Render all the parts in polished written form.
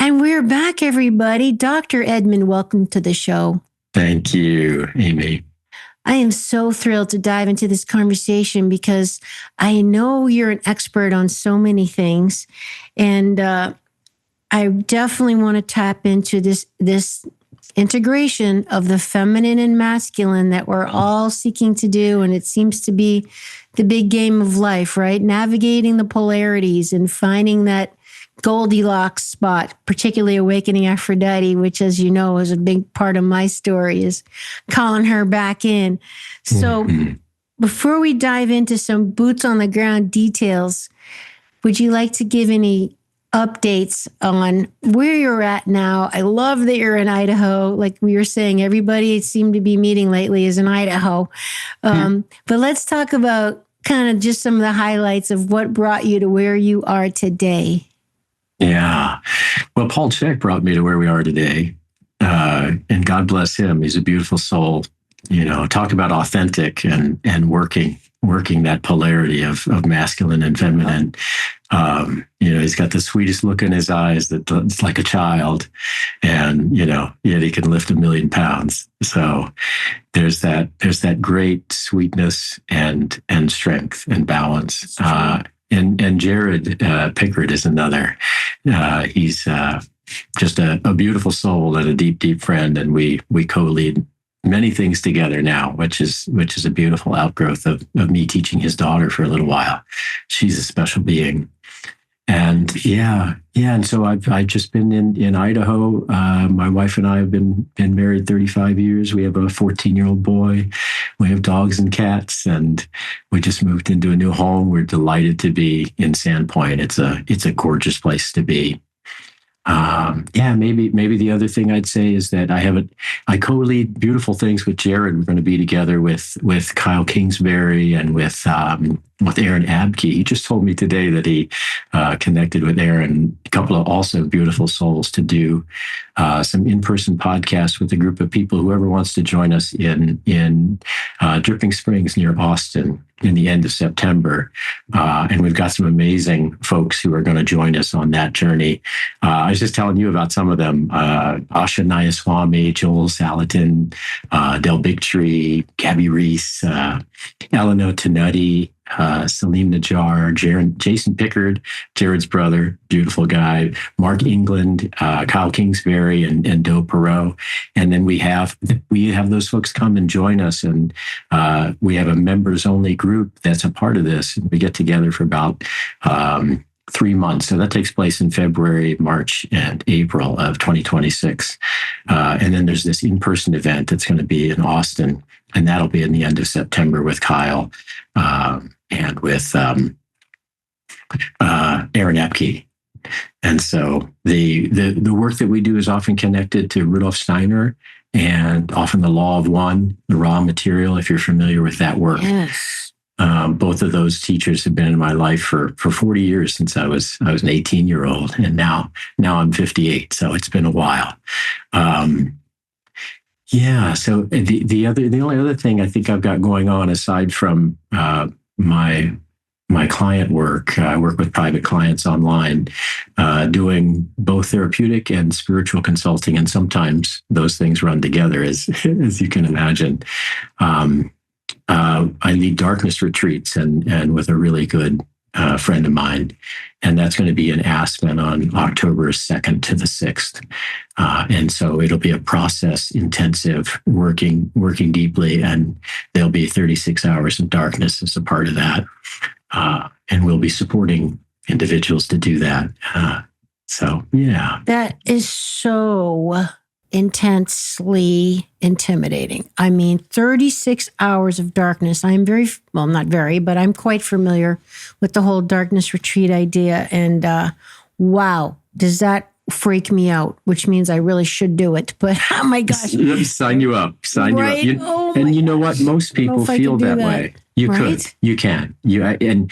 And we're back, everybody. Dr. Edmund, welcome to the show. Thank you, Amy. I am so thrilled to dive into this conversation because I know you're an expert on so many things. And I definitely want to tap into this integration of the feminine and masculine that we're all seeking to do. And it seems to be the big game of life, right? Navigating the polarities and finding that Goldilocks spot, particularly Awakening Aphrodite, which, as you know, is a big part of my story, is calling her back in. So before we dive into some boots on the ground details, would you like to give any updates on where you're at now? I love that you're in Idaho. Like we were saying, everybody seemed to be meeting lately is in Idaho. But let's talk about kind of just some of the highlights of what brought you to where you are today. Yeah. Well, Paul Chek brought me to where we are today. And God bless him. He's a beautiful soul. You know, talk about authentic and working that polarity of masculine and feminine. He's got the sweetest look in his eyes that's like a child. And, yet he can lift 1 million pounds. So there's that great sweetness and strength and balance. And Jared Pickard is another. He's just a beautiful soul and a deep, deep friend, and we co-lead many things together now, which is a beautiful outgrowth of me teaching his daughter for a little while. She's a special being, and and so I've just been in Idaho. My wife and I have been married 35 years. We have a 14-year-old boy. We have dogs and cats, and we just moved into a new home. We're delighted to be in Sandpoint. It's a gorgeous place to be. Maybe the other thing I'd say is that I co-lead Beautiful Things with Jared. We're going to be together with Kyle Kingsbury and with Aaron Abke. He just told me today that he connected with Aaron, a couple of also beautiful souls, to do some in-person podcasts with a group of people. Whoever wants to join us in Dripping Springs near Austin in the end of September. And we've got some amazing folks who are going to join us on that journey. I was just telling you about some of them. Asha Nayaswamy, Joel Salatin, Del Bigtree, Gabby Reese, Eleanor Tenuti, Salim Najjar, Jason Pickard, Jared's brother, beautiful guy, Mark England, Kyle Kingsbury, and Doe Perot. And then we have those folks come and join us, and we have a members only group that's a part of this. We get together for about 3 months. So that takes place in February, March, and April of 2026. And then there's this in-person event that's going to be in Austin, and that'll be in the end of September with Kyle and with Aaron Epke. And so the work that we do is often connected to Rudolf Steiner and often the law of one, the raw material, if you're familiar with that work. Yes. Both of those teachers have been in my life for 40 years since I was an 18-year-old, and now I'm 58. So it's been a while. So the only other thing I think I've got going on aside from my client work, I work with private clients online, doing both therapeutic and spiritual consulting, and sometimes those things run together, as you can imagine. I lead darkness retreats and with a really good friend of mine, and that's going to be in Aspen on October 2nd to the 6th. And so it'll be a process intensive, working deeply, and there'll be 36 hours of darkness as a part of that. And we'll be supporting individuals to do that. That is so intensely intimidating. I mean, 36 hours of darkness. I'm I'm quite familiar with the whole darkness retreat idea. And wow, does that freak me out, which means I really should do it. But oh my gosh. Sign you up. You up. And you know what? Most people feel that way. You could. You can. And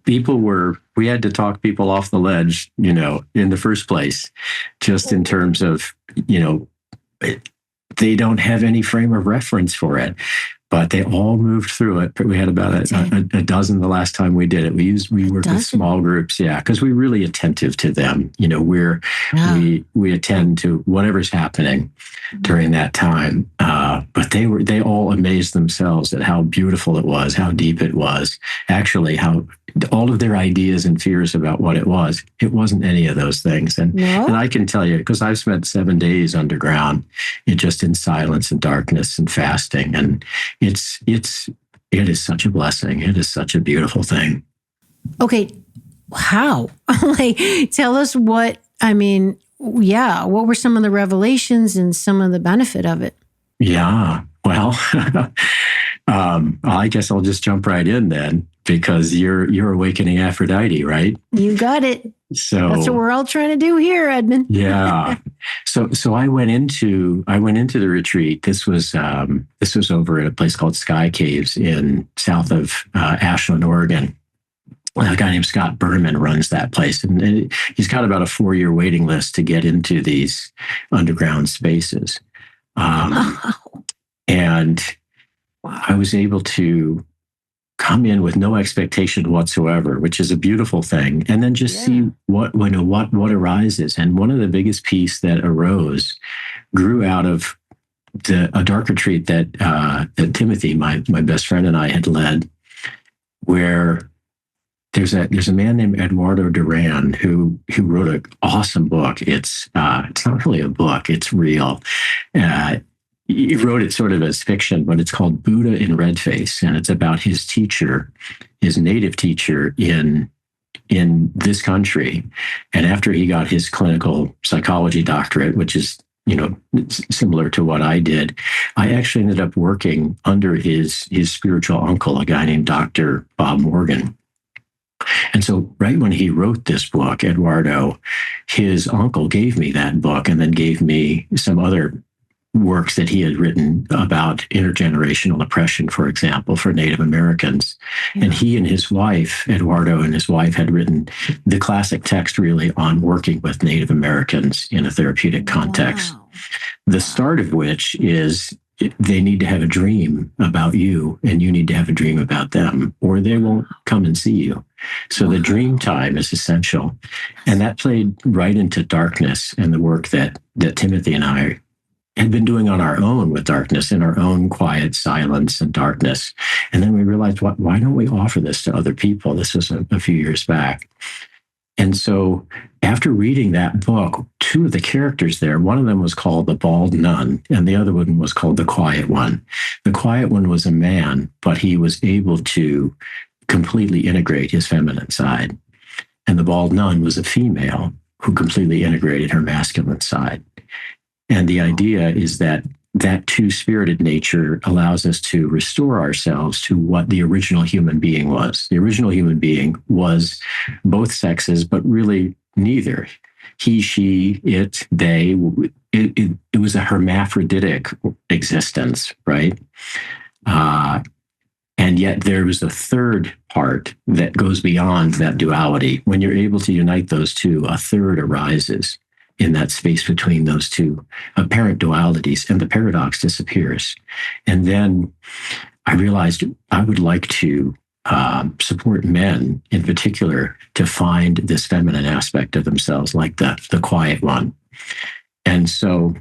we had to talk people off the ledge, in the first place, just in terms of, they don't have any frame of reference for it. but they all moved through it. We had about a dozen the last time we did it. We worked with small groups, because we're really attentive to them. We attend to whatever's happening during that time. But they all amazed themselves at how beautiful it was, how deep it was. Actually, how all of their ideas and fears about what it wasn't any of those things. And I can tell you, because I've spent 7 days underground, just in silence and darkness and fasting, and it is such a blessing. It is such a beautiful thing. Okay, how? Tell us what were some of the revelations and some of the benefit of it? Yeah, well, I guess I'll just jump right in then, because you're Awakening Aphrodite, right? You got it. So that's what we're all trying to do here, Edmund. Yeah. So I went into the retreat. This was over at a place called Sky Caves in south of Ashland, Oregon. A guy named Scott Berman runs that place, and he's got about a 4-year waiting list to get into these underground spaces. And I was able to come in with no expectation whatsoever, which is a beautiful thing, and then just see what arises. And one of the biggest piece that arose grew out of a dark retreat that Timothy, my best friend, and I had led, where there's a man named Eduardo Duran who wrote an awesome book. It's not really a book; it's real. He wrote it sort of as fiction, but it's called Buddha in Redface, and it's about his teacher, his native teacher in this country. And after he got his clinical psychology doctorate, which is similar to what I did, I actually ended up working under his spiritual uncle, a guy named Dr. Bob Morgan. And so right when he wrote this book, Eduardo, his uncle gave me that book and then gave me some other works that he had written about intergenerational oppression, for example, for Native Americans. Yeah. And he and his wife, Eduardo and his wife, had written the classic text really on working with Native Americans in a therapeutic context. Wow. The start of which is they need to have a dream about you and you need to have a dream about them, or they won't come and see you. So the dream time is essential. And that played right into darkness and the work that Timothy and I had been doing on our own with darkness, in our own quiet silence and darkness. And then we realized, why don't we offer this to other people? This was a few years back. And so after reading that book, 2 of the characters there, one of them was called the Bald Nun, and the other one was called the Quiet One. The Quiet One was a man, but he was able to completely integrate his feminine side. And the Bald Nun was a female who completely integrated her masculine side. And the idea is that two-spirited nature allows us to restore ourselves to what the original human being was. The original human being was both sexes, but really neither. He, she, it, they. It was a hermaphroditic existence, right? And yet there was a third part that goes beyond that duality. When you're able to unite those two, a third arises in that space between those two apparent dualities, and the paradox disappears. And then I realized I would like to support men in particular to find this feminine aspect of themselves, like the quiet one. And so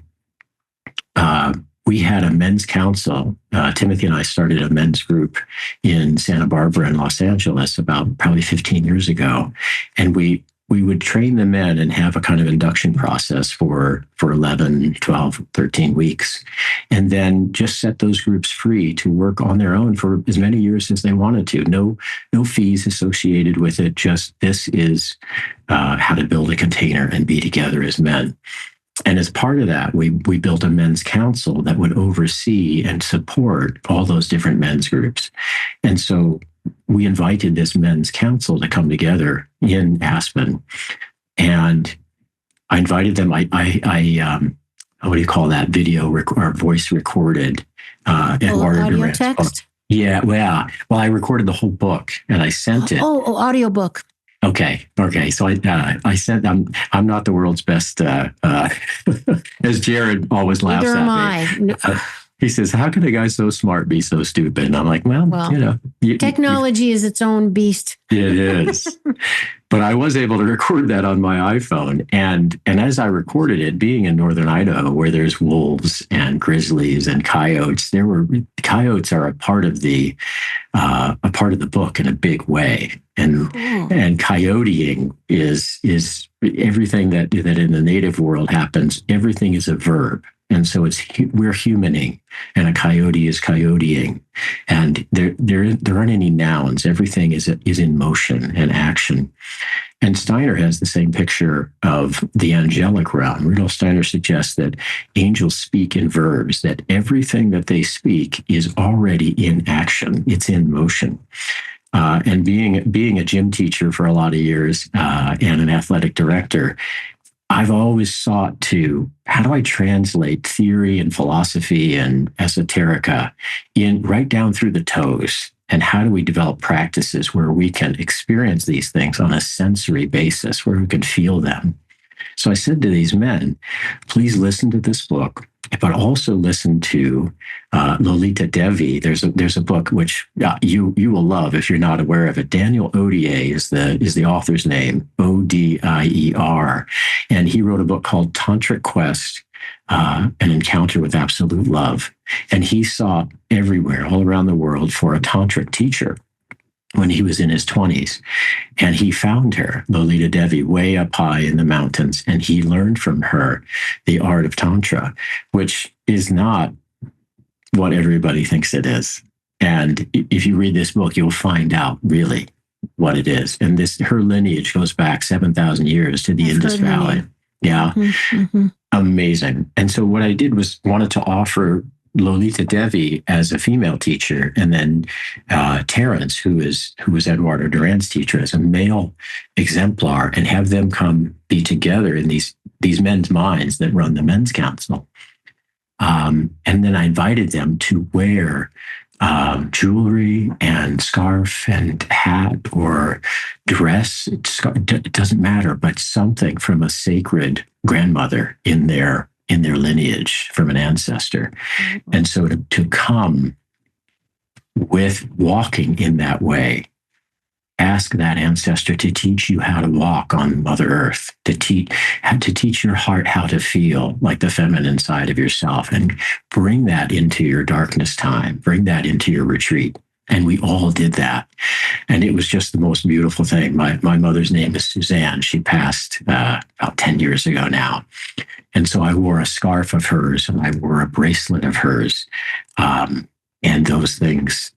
we had a men's council. Timothy and I started a men's group in Santa Barbara and Los Angeles about probably 15 years ago. And we would train the men and have a kind of induction process for 11, 12, 13 weeks, and then just set those groups free to work on their own for as many years as they wanted to. No fees associated with it. Just this is how to build a container and be together as men. And as part of that, we built a men's council that would oversee and support all those different men's groups. And so we invited this men's council to come together in Aspen, and I invited them. I what do you call that? Video or voice recorded. Audio text. Yeah. Well, I recorded the whole book and I sent it. Audio book. Okay. So I sent. I'm not the world's best, as Jared always laughs Neither at am me. I. he says, how can a guy so smart be so stupid? And I'm like, well, technology is its own beast. It is. But I was able to record that on my iPhone. And as I recorded it, being in northern Idaho, where there's wolves and grizzlies and coyotes, coyotes are a part of the book in a big way. And coyoteing is everything that in the native world happens. Everything is a verb. And so we're humaning, and a coyote is coyoteing, and there aren't any nouns. Everything is in motion and action. And Steiner has the same picture of the angelic realm. Rudolf Steiner suggests that angels speak in verbs, that everything that they speak is already in action. It's in motion. And being a gym teacher for a lot of years and an athletic director, I've always sought to, how do I translate theory and philosophy and esoterica in right down through the toes? And how do we develop practices where we can experience these things on a sensory basis, where we can feel them? So I said to these men, please listen to this book, but also listen to Lolita Devi. There's a book which you will love if you're not aware of it. Daniel Odier is the author's name, Odier, and he wrote a book called Tantric Quest, An Encounter with Absolute Love. And he sought everywhere, all around the world, for a tantric teacher when he was in his 20s. And he found her, Lolita Devi, way up high in the mountains. And he learned from her the art of Tantra, which is not what everybody thinks it is. And if you read this book, you'll find out really what it is. And her lineage goes back 7,000 years to the Indus Valley. Yeah. Mm-hmm. Amazing. And so what I did was wanted to offer Lolita Devi as a female teacher, and then Terence, who was Eduardo Duran's teacher, as a male exemplar, and have them come be together in these men's minds that run the men's council. And then I invited them to wear jewelry and scarf and hat or dress. It doesn't matter, but something from a sacred grandmother in their lineage from an ancestor. Mm-hmm. And so to come with walking in that way, ask that ancestor to teach you how to walk on Mother Earth, to teach your heart how to feel like the feminine side of yourself, and bring that into your darkness time, bring that into your retreat. And we all did that. And it was just the most beautiful thing. My mother's name is Suzanne. She passed about 10 years ago now. And so I wore a scarf of hers, and I wore a bracelet of hers. And those things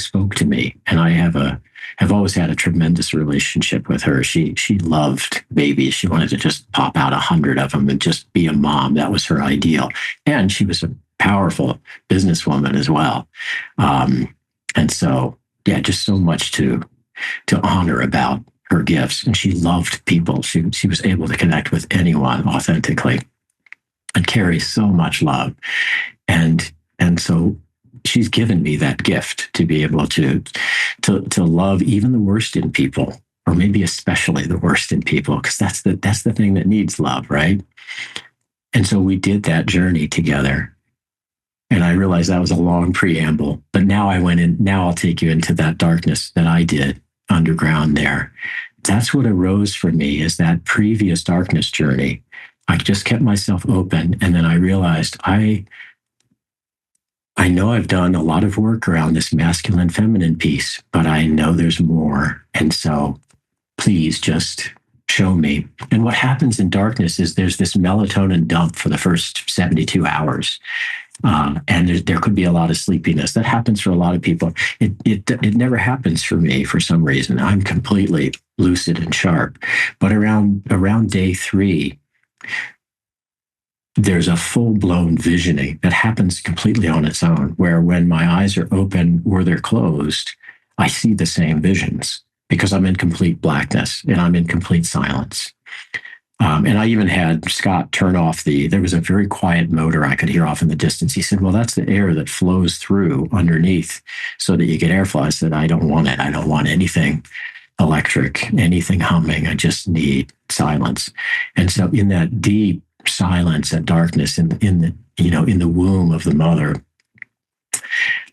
spoke to me. And I have always had a tremendous relationship with her. She loved babies. She wanted to just pop out 100 of them and just be a mom. That was her ideal. And she was a powerful businesswoman as well. And so, yeah, just so much to honor about her gifts. And she loved people. She was able to connect with anyone authentically and carry so much love. And so she's given me that gift to be able to love even the worst in people, or maybe especially the worst in people, because that's the thing that needs love, right? And so we did that journey together. And I realized that was a long preamble, but now I'll take you into that darkness that I did underground there. That's what arose for me, is that previous darkness journey. I just kept myself open. And then I realized I know I've done a lot of work around this masculine feminine piece, but I know there's more. And so please just show me. And what happens in darkness is there's this melatonin dump for the first 72 hours. And there could be a lot of sleepiness. That happens for a lot of people. It never happens for me for some reason. I'm completely lucid and sharp. But around day 3, there's a full-blown visioning that happens completely on its own, where when my eyes are open or they're closed, I see the same visions because I'm in complete blackness and I'm in complete silence. And I even had Scott turn off there was a very quiet motor I could hear off in the distance. He said, well, that's the air that flows through underneath so that you get airflow. I said, I don't want it. I don't want anything electric, anything humming. I just need silence. And so in that deep silence and darkness in in the womb of the mother,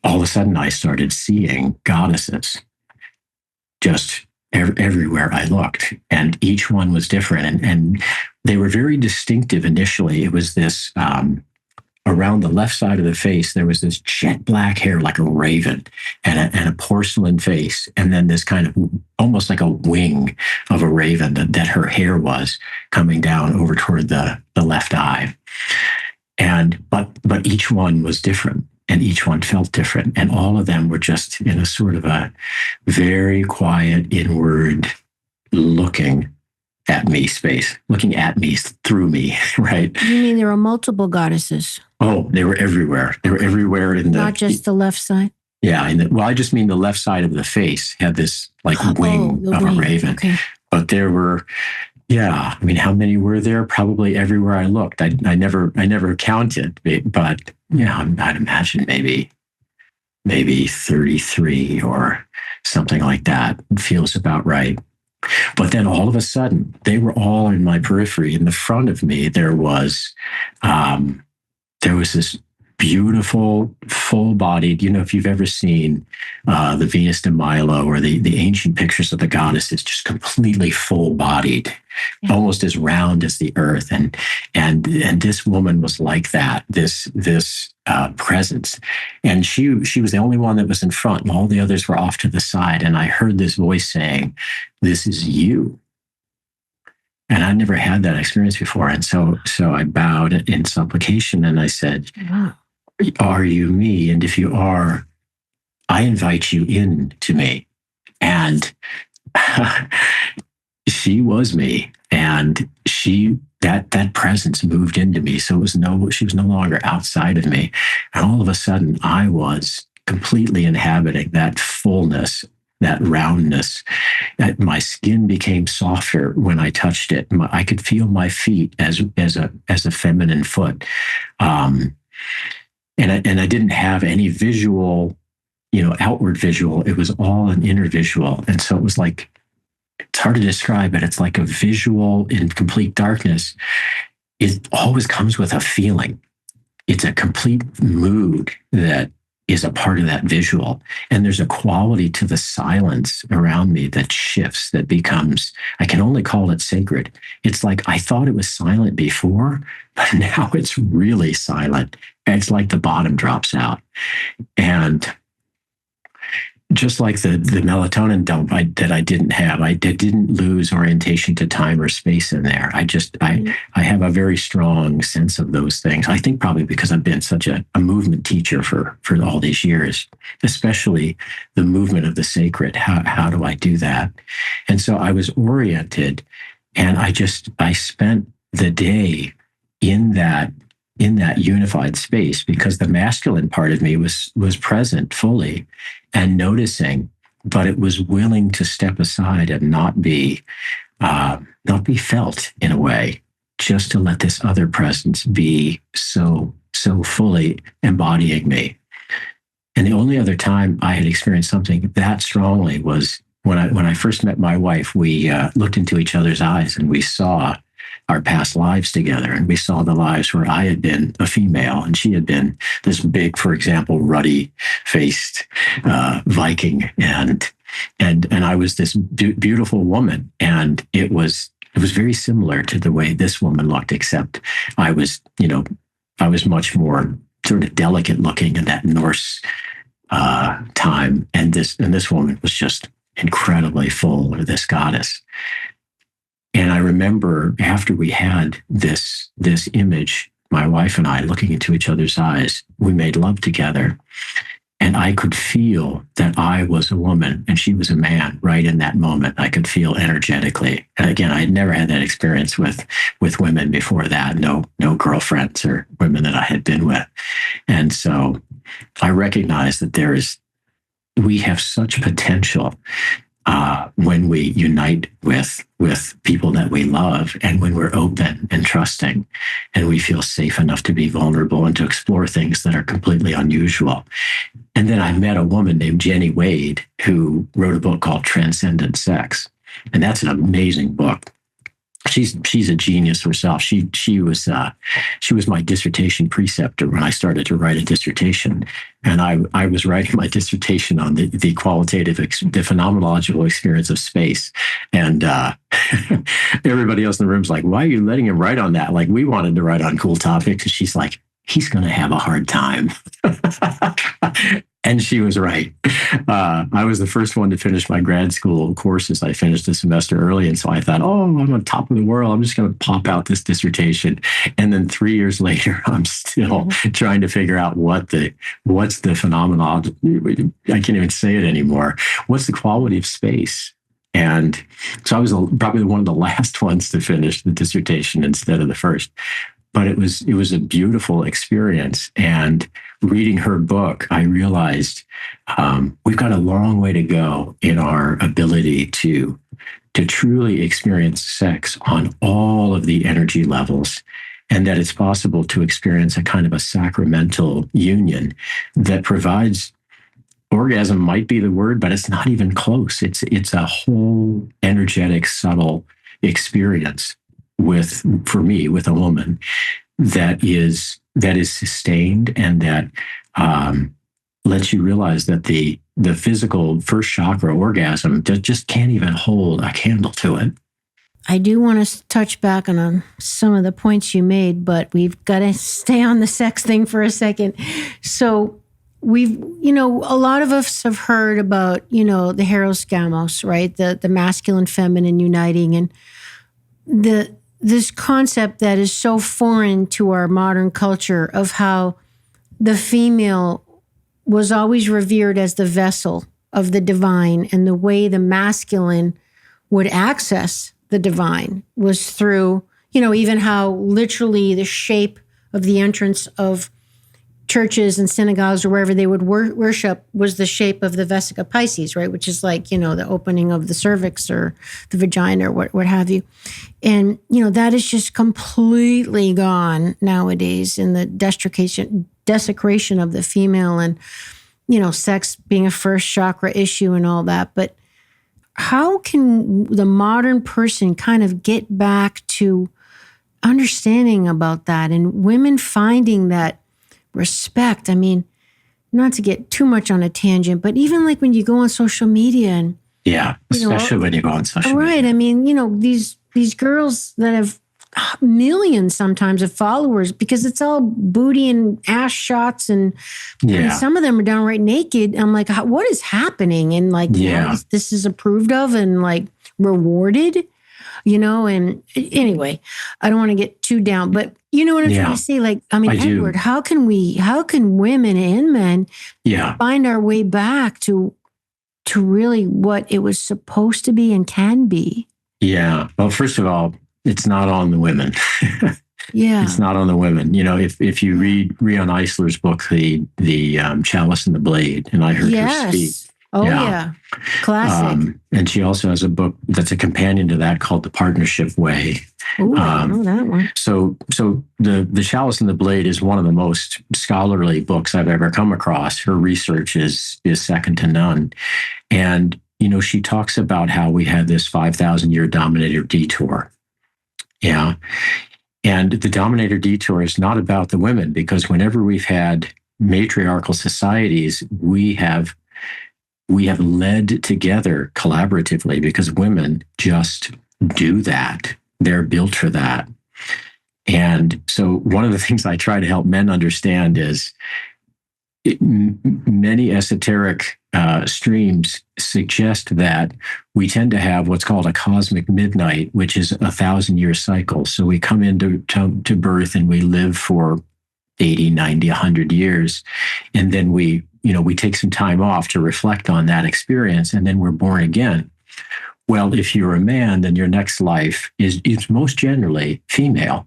all of a sudden I started seeing goddesses just everywhere I looked, and each one was different, and they were very distinctive initially. It was this around the left side of the face, there was this jet black hair like a raven, and a porcelain face, and then this kind of almost like a wing of a raven that her hair was coming down over toward the left eye. And but each one was different, and each one felt different, and all of them were just in a sort of a very quiet inward looking at me space, looking at me through me, right? You mean there were multiple goddesses? Oh, they were everywhere. They were everywhere not just the left side? Yeah. I just mean the left side of the face had this like wing of a raven. Okay. But there were, yeah, I mean, how many were there? Probably everywhere I looked. I never counted, but yeah, I'd imagine maybe 33 or something like that. It feels about right. But then all of a sudden, they were all in my periphery. In the front of me, there was this beautiful, full-bodied, if you've ever seen the Venus de Milo or the ancient pictures of the goddesses, just completely full-bodied, almost as round as the earth. And this woman was like that, this presence. And she was the only one that was in front, and all the others were off to the side. And I heard this voice saying, "This is you." And I never had that experience before. And so I bowed in supplication and I said, "Wow. Are you me? And if you are, I invite you in to me." And she was me. And that presence moved into me. So she was no longer outside of me. And all of a sudden I was completely inhabiting that fullness, that roundness. My skin became softer when I touched it. I could feel my feet as a feminine foot. And I didn't have any visual, outward visual. It was all an inner visual. And so it was like, it's hard to describe it. It's like a visual in complete darkness. It always comes with a feeling. It's a complete mood that is a part of that visual. And there's a quality to the silence around me that shifts, that becomes, I can only call it sacred. It's like, I thought it was silent before, but now it's really silent. It's like the bottom drops out. And just like the melatonin dump that I didn't have, I didn't lose orientation to time or space in there. I have a very strong sense of those things. I think probably because I've been such a movement teacher for all these years, especially the movement of the sacred. How do I do that? And so I was oriented, and I spent the day in that unified space, because the masculine part of me was present fully and noticing, but it was willing to step aside and not be felt in a way, just to let this other presence be so fully embodying me. And the only other time I had experienced something that strongly was when I first met my wife. We looked into each other's eyes and we saw our past lives together. And we saw the lives where I had been a female and she had been this big, for example, ruddy-faced Viking, and I was this beautiful woman. And it was very similar to the way this woman looked, except I was much more sort of delicate looking in that Norse time, and this woman was just incredibly full, or this goddess. And I remember after we had this image, my wife and I looking into each other's eyes, we made love together. And I could feel that I was a woman and she was a man right in that moment. I could feel energetically. And again, I had never had that experience with women before that. No girlfriends or women that I had been with. And so I recognized that we have such potential when we unite with people that we love, and when we're open and trusting, and we feel safe enough to be vulnerable and to explore things that are completely unusual. And then I met a woman named Jenny Wade, who wrote a book called Transcendent Sex. And that's an amazing book. she's a genius herself. She was my dissertation preceptor when I started to write a dissertation, and I was writing my dissertation on the qualitative, the phenomenological experience of space, and everybody else in the room's like, "Why are you letting him write on that?" Like, we wanted to write on cool topics, and she's like, "He's going to have a hard time." And she was right. I was the first one to finish my grad school courses. I finished a semester early. And so I thought, oh, I'm on top of the world. I'm just going to pop out this dissertation. And then 3 years later, I'm still trying to figure out what's the phenomenon. I can't even say it anymore. What's the quality of space? And so I was probably one of the last ones to finish the dissertation instead of the first. But it was a beautiful experience. And reading her book, I realized we've got a long way to go in our ability to truly experience sex on all of the energy levels, and that it's possible to experience a kind of a sacramental union that provides orgasm. Might be the word, but it's not even close. It's a whole energetic, subtle experience for me, with a woman that is sustained, and that lets you realize that the physical first chakra orgasm just can't even hold a candle to it. I do want to touch back on some of the points you made, but we've got to stay on the sex thing for a second. So a lot of us have heard about, the heteroscamos, right? The masculine, feminine uniting, and this concept that is so foreign to our modern culture of how the female was always revered as the vessel of the divine, and the way the masculine would access the divine was through, even how literally the shape of the entrance of churches and synagogues or wherever they would worship was the shape of the Vesica Pisces, right? Which is like, the opening of the cervix or the vagina or what have you. And, that is just completely gone nowadays in the desecration of the female, and, sex being a first chakra issue and all that. But how can the modern person kind of get back to understanding about that, and women finding that respect? I mean, not to get too much on a tangent, but even like when you go on social media and especially when you go on social media. Right. I mean, these girls that have millions sometimes of followers, because it's all booty and ass shots, and some of them are downright naked. I'm like, what is happening? And like, this is approved of and like rewarded, and anyway, I don't want to get too down, but you know what I'm trying to say? Like, I mean, Edward, how can women and men find our way back to really what it was supposed to be and can be? Yeah. Well, first of all, it's not on the women. It's not on the women. If you read Rion Eisler's book, the Chalice and the Blade, and I heard her speak. Oh, yeah. Classic. And she also has a book that's a companion to that called The Partnership Way. Oh, I know that one. So the Chalice and the Blade is one of the most scholarly books I've ever come across. Her research is second to none. And, she talks about how we had this 5,000-year dominator detour. Yeah. And the dominator detour is not about the women, because whenever we've had matriarchal societies, we have led together collaboratively, because women just do that. They're built for that. And so one of the things I try to help men understand is many esoteric streams suggest that we tend to have what's called a cosmic midnight, which is 1,000-year cycle. So we come into birth and we live for 80, 90, 100 years. And then we take some time off to reflect on that experience, and then we're born again. Well, if you're a man, then your next life is most generally female.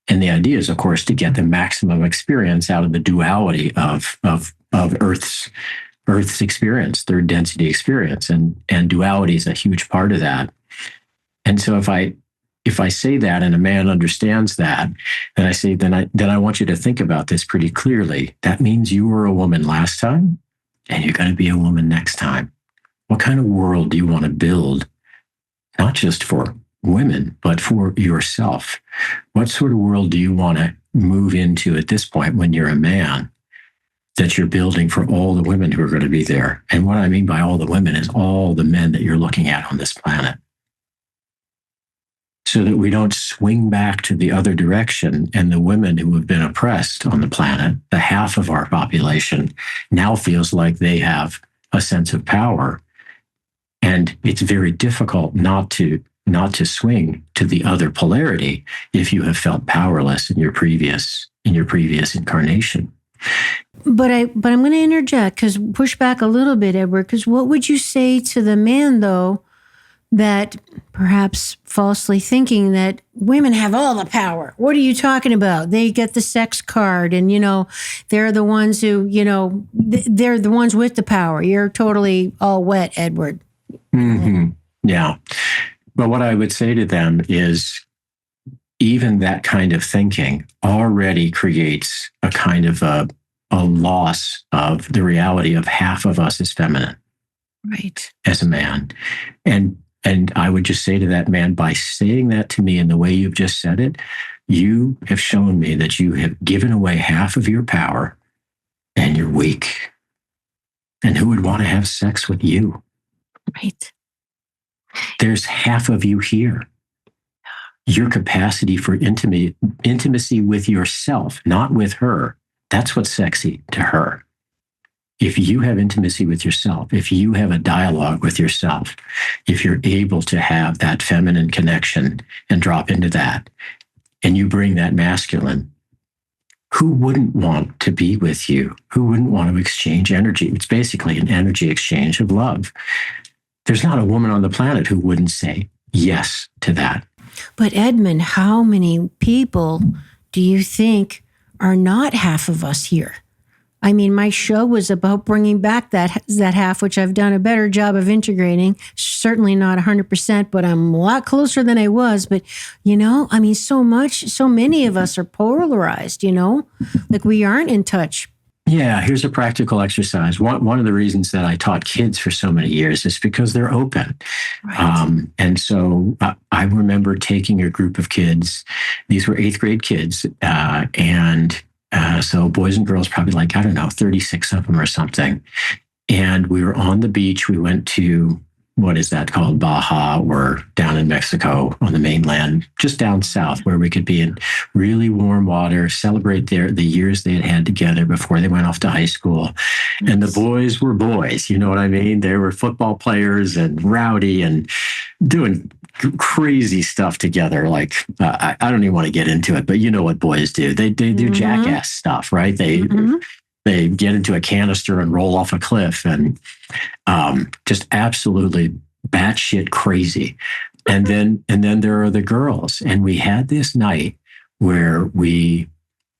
And the idea is, of course, to get the maximum experience out of the duality of Earth's experience, third density experience. And duality is a huge part of that. And so if I say that and a man understands that, then I say, then I want you to think about this pretty clearly. That means you were a woman last time, and you're going to be a woman next time. What kind of world do you want to build? Not just for women, but for yourself. What sort of world do you want to move into at this point when you're a man that you're building for all the women who are going to be there? And what I mean by all the women is all the men that you're looking at on this planet. So that we don't swing back to the other direction and the women who have been oppressed on the planet, the half of our population, now feels like they have a sense of power. And it's very difficult not to swing to the other polarity if you have felt powerless in your previous incarnation. But I'm going to interject, because push back a little bit, Edward, because what would you say to the man, though, that perhaps falsely thinking that women have all the power? What are you talking about? They get the sex card and, they're the ones who, they're the ones with the power. You're totally all wet, Edward. Mm-hmm. Yeah. But what I would say to them is even that kind of thinking already creates a kind of a loss of the reality of half of us as feminine. Right. As a man. And I would just say to that man, by saying that to me in the way you've just said it, you have shown me that you have given away half of your power and you're weak. And who would want to have sex with you? Right. There's half of you here. Your capacity for intimacy with yourself, not with her. That's what's sexy to her. If you have intimacy with yourself, if you have a dialogue with yourself, if you're able to have that feminine connection and drop into that, and you bring that masculine, who wouldn't want to be with you? Who wouldn't want to exchange energy? It's basically an energy exchange of love. There's not a woman on the planet who wouldn't say yes to that. But Edmund, how many people do you think are not half of us here? I mean, my show was about bringing back that half, which I've done a better job of integrating. Certainly not 100%, but I'm a lot closer than I was. But, so many of us are polarized, like we aren't in touch. Yeah, here's a practical exercise. One of the reasons that I taught kids for so many years is because they're open. Right. And so I remember taking a group of kids. These were 8th grade kids. So boys and girls, probably 36 of them or something. And we were on the beach. We went to, what is that called? Baja, or down in Mexico on the mainland, just down south, where we could be in really warm water, celebrate the years they had had together before they went off to high school. Nice. And the boys were boys, you know what I mean? They were football players and rowdy and doing crazy stuff together. I don't even want to get into it, but you know what boys do. They do jackass stuff, right? They get into a canister and roll off a cliff and just absolutely batshit crazy. And then there are the girls. And we had this night where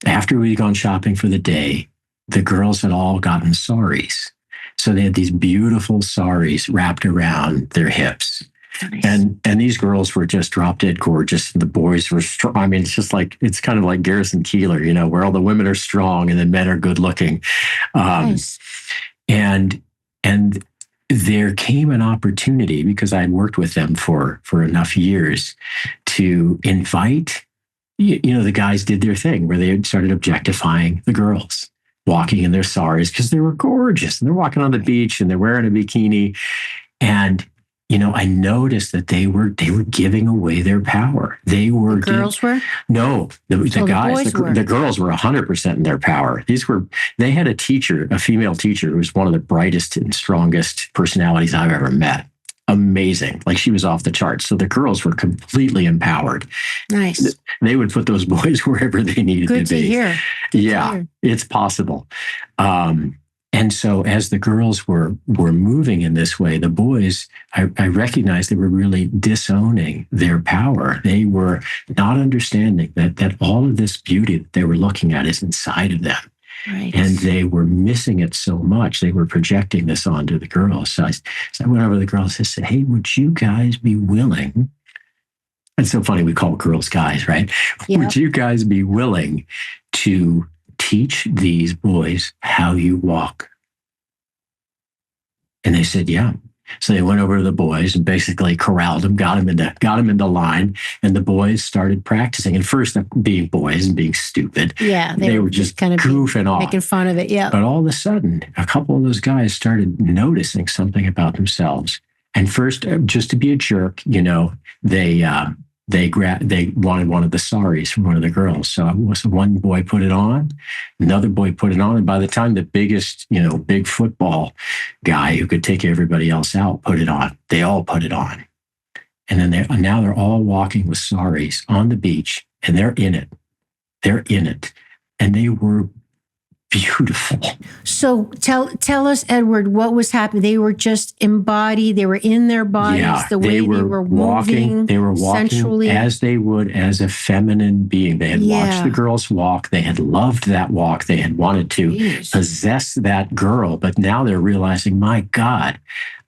after we'd gone shopping for the day, the girls had all gotten saris. So they had these beautiful saris wrapped around their hips. Nice. And these girls were just drop dead gorgeous, and the boys were strong. I mean, it's kind of like Garrison Keillor, where all the women are strong and the men are good looking. Nice. And there came an opportunity, because I had worked with them for enough years, to invite. The guys did their thing where they started objectifying the girls, walking in their saris because they were gorgeous, and they're walking on the beach and they're wearing a bikini, and I noticed that they were giving away their power. The girls were? No, the guys. The girls were 100% in their power. They had a teacher, a female teacher, who was one of the brightest and strongest personalities I've ever met. Amazing. She was off the charts. So the girls were completely empowered. Nice. They would put those boys wherever they needed to be. Good to hear. Yeah, it's possible. And so as the girls were moving in this way, the boys, I recognized they were really disowning their power. They were not understanding that all of this beauty that they were looking at is inside of them. Right. And they were missing it so much. They were projecting this onto the girls. So I went over to the girls and said, hey, would you guys be willing? It's so funny, we call girls guys, right? Yep. Would you guys be willing to teach these boys how you walk? And they said, yeah. So they went over to the boys and basically corralled them, got them into line, and the boys started practicing. And first, being boys and being stupid, Yeah, they were just kind of goofing off, making fun of it. Yeah. But all of a sudden, a couple of those guys started noticing something about themselves. And first, just to be a jerk, they wanted one of the saris from one of the girls. So one boy put it on, another boy put it on, and by the time the biggest, big football guy who could take everybody else out put it on, they all put it on. And then now they're all walking with saris on the beach, and they're in it. They're in it, and they were beautiful. So tell us, Edward, what was happening? They were just embodied. They were in their bodies, the way they were walking. They were walking sensually as they would as a feminine being. They had watched the girls walk. They had loved that walk. They had wanted to possess that girl. But now they're realizing, my God,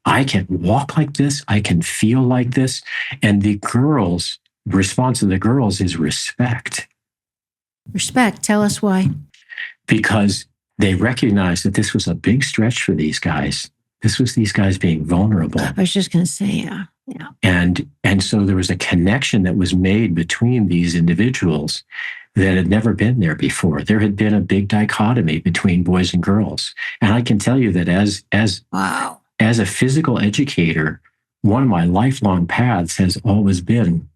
I can walk like this. I can feel like this. And the response of the girls is respect. Respect. Tell us why. Because they recognized that this was a big stretch for these guys. This was these guys being vulnerable. I was just going to say, yeah. And so there was a connection that was made between these individuals that had never been there before. There had been a big dichotomy between boys and girls. And I can tell you that as a physical educator, one of my lifelong paths has always been,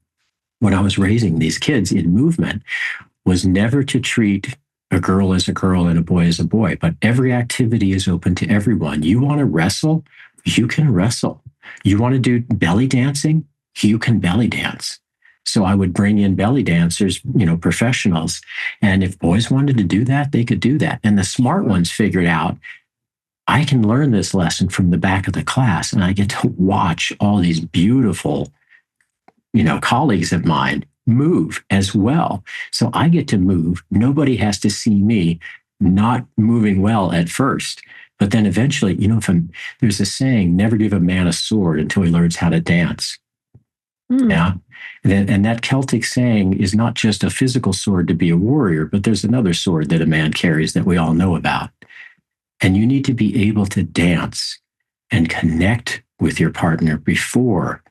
when I was raising these kids in movement, was never to treat a girl as a girl and a boy as a boy, but every activity is open to everyone. You want to wrestle? You can wrestle. You want to do belly dancing? You can belly dance. So I would bring in belly dancers, professionals. And if boys wanted to do that, they could do that. And the smart ones figured out, I can learn this lesson from the back of the class, and I get to watch all these beautiful, colleagues of mine move as well. So I get to move. Nobody has to see me not moving well at first. But then eventually, there's a saying, never give a man a sword until he learns how to dance. Yeah. And that Celtic saying is not just a physical sword to be a warrior, but there's another sword that a man carries that we all know about. And you need to be able to dance and connect with your partner before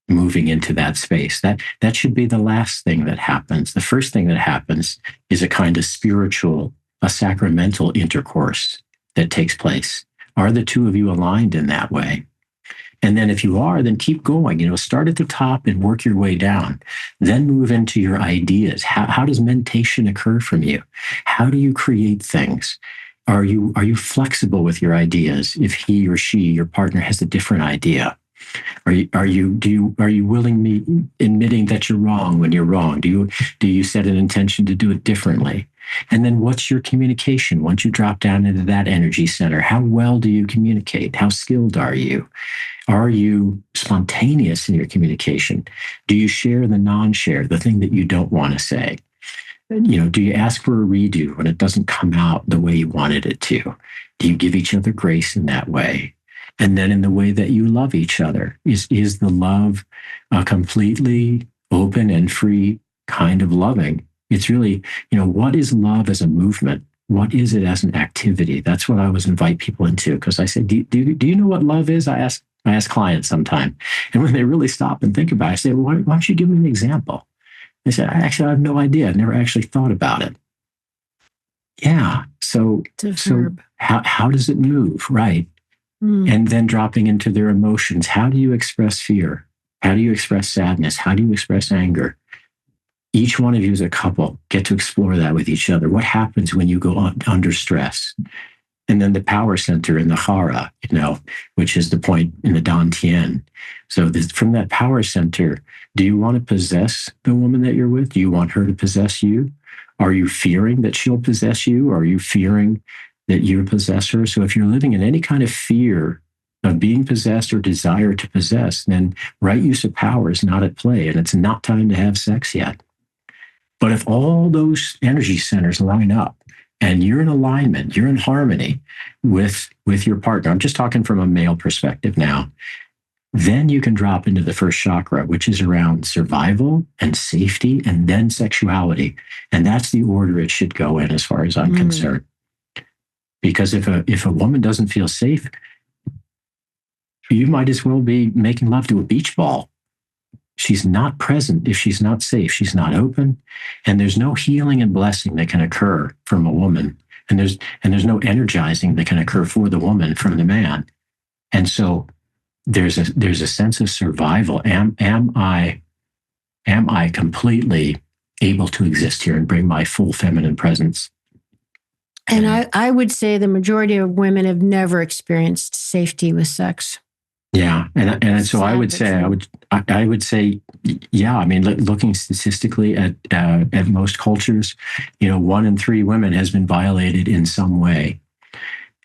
moving into that space. That should be the last thing that happens. The first thing that happens is a kind of spiritual, a sacramental intercourse that takes place. Are the two of you aligned in that way? And then if you are, then keep going. Start at the top and work your way down. Then move into your ideas. How does mentation occur from you? How do you create things? Are you flexible with your ideas if he or she, your partner, has a different idea? Are you willingly admitting that you're wrong when you're wrong? Do you set an intention to do it differently? And then what's your communication? Once you drop down into that energy center, how well do you communicate? How skilled are you? Are you spontaneous in your communication? Do you share the non-share, the thing that you don't want to say? Do you ask for a redo when it doesn't come out the way you wanted it to? Do you give each other grace in that way? And then in the way that you love each other, is the love a completely open and free kind of loving? It's really, what is love as a movement? What is it as an activity? That's what I always invite people into, because I say, do you know what love is? I ask clients sometime. And when they really stop and think about it, I say, well, why don't you give me an example? They say, I have no idea. I never actually thought about it. Yeah. So how does it move? Right. And then dropping into their emotions. How do you express fear? How do you express sadness? How do you express anger? Each one of you as a couple get to explore that with each other. What happens when you go under stress? And then the power center in the Hara, which is the point in the Dantian. So from that power center, do you want to possess the woman that you're with? Do you want her to possess you? Are you fearing that she'll possess you? Or are you fearing that you possess her? So if you're living in any kind of fear of being possessed or desire to possess, then right use of power is not at play, and it's not time to have sex yet. But if all those energy centers line up and you're in alignment, you're in harmony with your partner, I'm just talking from a male perspective now, then you can drop into the first chakra, which is around survival and safety and then sexuality. And that's the order it should go in as far as I'm concerned. Because if a woman doesn't feel safe, You might as well be making love to a beach ball. She's not present if she's not safe. She's not open. And there's no healing and blessing that can occur from a woman. And there's no energizing that can occur for the woman from the man. And so there's a sense of survival. Am I completely able to exist here and bring my full feminine presence? And I would say the majority of women have never experienced safety with sex. Yeah, and so I would say, yeah. I mean, looking statistically at most cultures, 1 in 3 women has been violated in some way,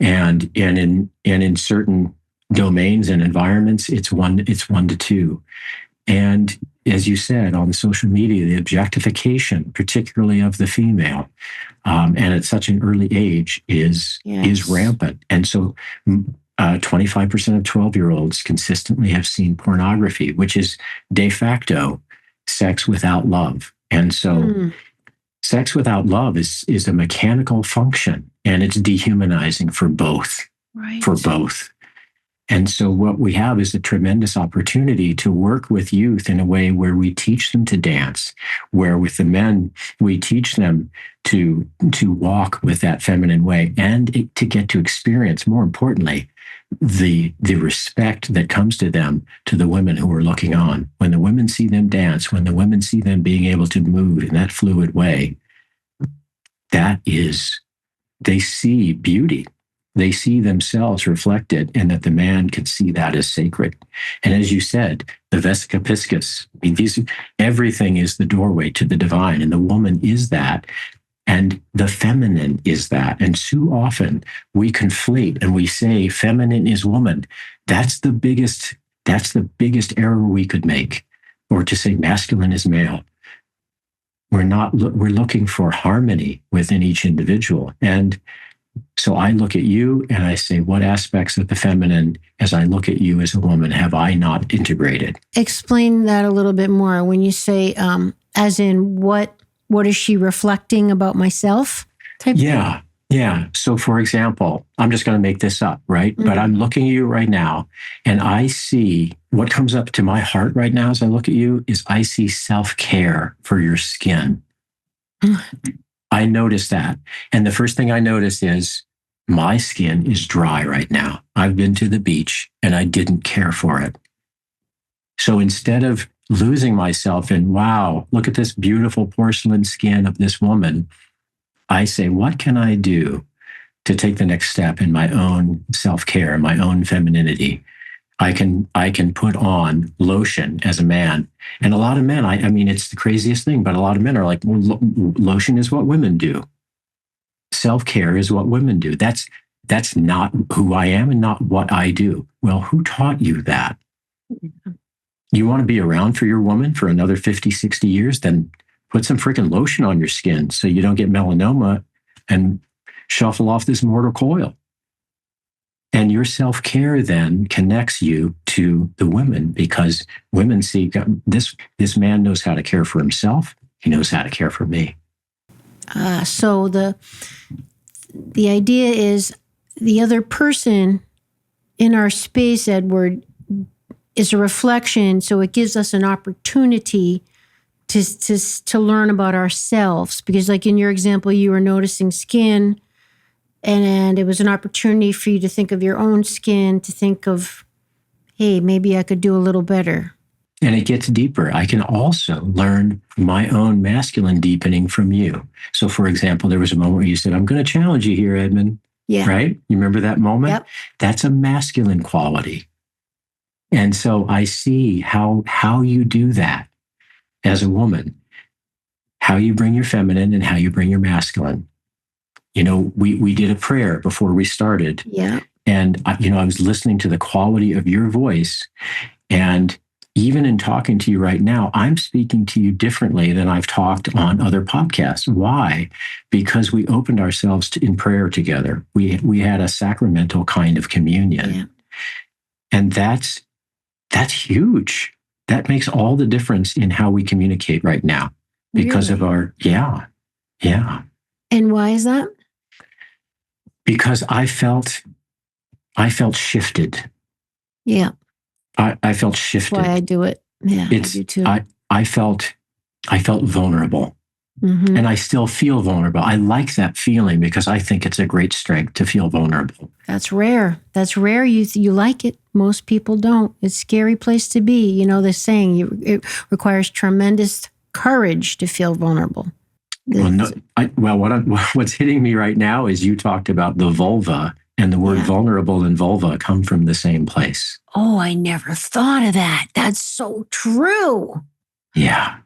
and in certain domains and environments, it's 1 to 2, and as you said, on social media, the objectification, particularly of the female, and at such an early age, is rampant, and so. 25% of 12-year-olds consistently have seen pornography, which is de facto sex without love. And so sex without love is a mechanical function, and it's dehumanizing for both. Right. For both. And so what we have is a tremendous opportunity to work with youth in a way where we teach them to dance, where with the men, we teach them to walk with that feminine way and to get to experience, more importantly, the respect that comes to them, to the women who are looking on. When the women see them dance, when the women see them being able to move in that fluid way, they see beauty. They see themselves reflected, and that the man can see that as sacred. And as you said, the vesica piscis, I mean, everything is the doorway to the divine, and the woman is that. And the feminine is that. And too often we conflate and we say feminine is woman. That's the biggest error we could make. Or to say masculine is male. We're looking for harmony within each individual. And so I look at you and I say, what aspects of the feminine, as I look at you as a woman, have I not integrated? Explain that a little bit more. When you say, as in what is she reflecting about myself? Yeah. So for example, I'm just going to make this up, right? Mm-hmm. But I'm looking at you right now and I see what comes up to my heart right now as I look at you is I see self-care for your skin. I notice that. And the first thing I notice is my skin is dry right now. I've been to the beach and I didn't care for it. So instead of losing myself in, wow, look at this beautiful porcelain skin of this woman, I say, what can I do to take the next step in my own self-care, my own femininity? I can put on lotion as a man. And a lot of men, I mean, it's the craziest thing, but a lot of men are like, well, lotion is what women do. Self-care is what women do. That's not who I am and not what I do. Well, who taught you that? You want to be around for your woman for another 50, 60 years? Then put some freaking lotion on your skin so you don't get melanoma and shuffle off this mortal coil. And your self-care then connects you to the women, because women see this man knows how to care for himself. He knows how to care for me. So the idea is the other person in our space, Edward, is a reflection. So it gives us an opportunity to learn about ourselves. Because like in your example, you were noticing skin, and it was an opportunity for you to think of your own skin, to think of, hey, maybe I could do a little better. And it gets deeper. I can also learn my own masculine deepening from you. So for example, there was a moment where you said, I'm going to challenge you here, Edmund. Yeah. Right? You remember that moment? Yep. That's a masculine quality. And so I see how you do that as a woman, how you bring your feminine and how you bring your masculine. You know, we did a prayer before we started. Yeah. And, I was listening to the quality of your voice. And even in talking to you right now, I'm speaking to you differently than I've talked on other podcasts. Why? Because we opened ourselves in prayer together. We had a sacramental kind of communion. Yeah. And that's huge. That makes all the difference in how we communicate right now because of our, yeah. And why is that? Because I felt shifted. Yeah. I felt That's shifted. why I do it. Yeah, I do too. I felt vulnerable. Mm-hmm. And I still feel vulnerable. I like that feeling because I think it's a great strength to feel vulnerable. That's rare. That's rare. You like it. Most people don't. It's a scary place to be. You know, the saying, it requires tremendous courage to feel vulnerable. What's hitting me right now is you talked about the vulva, and the word vulnerable and vulva come from the same place. Oh, I never thought of that. That's so true. Yeah.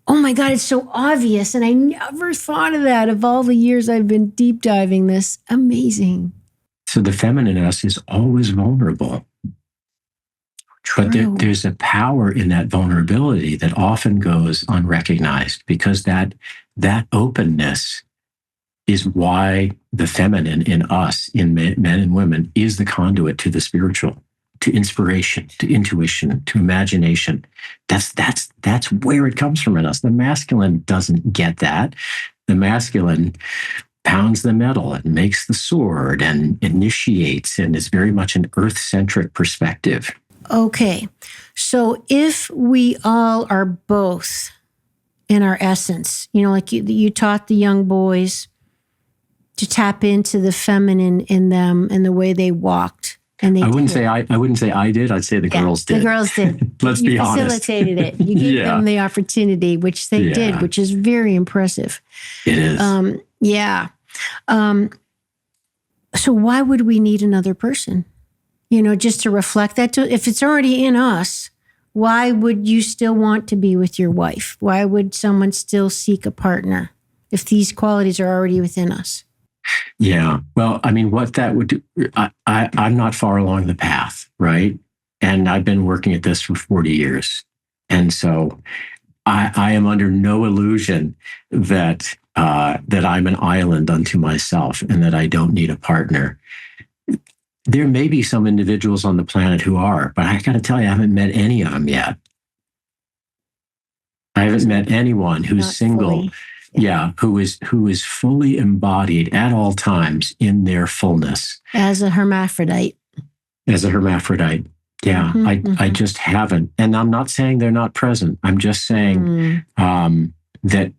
Oh my God, it's so obvious. And I never thought of that of all the years I've been deep diving this. Amazing. So the feminine in us is always vulnerable. True. But there's a power in that vulnerability that often goes unrecognized, because that openness is why the feminine in us, in men and women, is the conduit to the spiritual, to inspiration, to intuition, to imagination. That's where it comes from in us. The masculine doesn't get that. The masculine pounds the metal and makes the sword and initiates, and is very much an earth-centric perspective. Okay. So if we all are both in our essence, you know, like you taught the young boys to tap into the feminine in them and the way they walked. And I wouldn't say I did. I'd say the girls did. The girls did. Let's be honest. You facilitated it. You gave them the opportunity, which they did, which is very impressive. It is. Yeah. So why would we need another person? You know, just to reflect that. If it's already in us, why would you still want to be with your wife? Why would someone still seek a partner if these qualities are already within us? Yeah. Well, I mean, what that would do, I'm not far along the path, right? And I've been working at this for 40 years. And so I am under no illusion that I'm an island unto myself and that I don't need a partner. There may be some individuals on the planet who are, but I got to tell you, I haven't met any of them yet. I haven't met anyone who's not single. Who is fully embodied at all times in their fullness. As a hermaphrodite. Yeah. I just haven't. And I'm not saying they're not present. I'm just saying that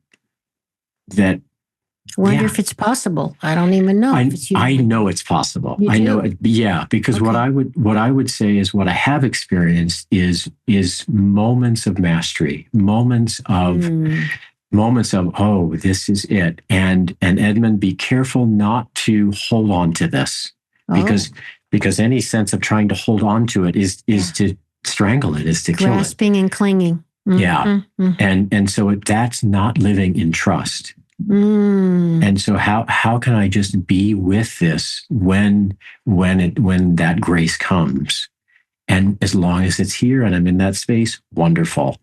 I wonder if it's possible. I don't even know. I know it's possible. You do? I know it. Yeah, because what I would say is what I have experienced is moments of mastery, moments of oh, this is it. And Edmund, be careful not to hold on to this, because any sense of trying to hold on to it is to strangle it, is to kill it. Grasping and clinging. Mm-hmm. Yeah. Mm-hmm. And so that's not living in trust. And so how can I just be with this when that grace comes? And as long as it's here and I'm in that space, wonderful.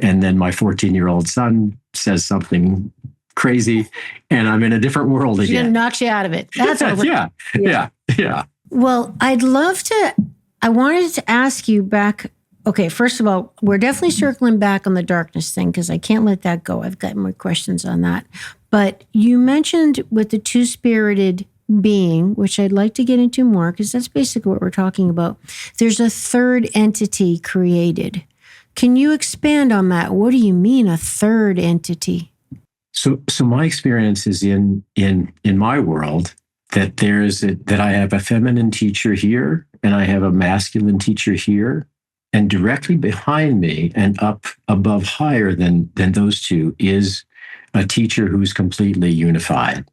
And then my 14-year-old son says something crazy and I'm in a different world again. He's going to knock you out of it. That's over. Yeah. Well, I wanted to ask you back. Okay, first of all, we're definitely circling back on the darkness thing because I can't let that go. I've got more questions on that. But you mentioned with the two-spirited being, which I'd like to get into more because that's basically what we're talking about. There's a third entity created. Can you expand on that? What do you mean a third entity? So my experience is in my world that that I have a feminine teacher here and I have a masculine teacher here. And directly behind me and up above higher than those two is a teacher who's completely unified.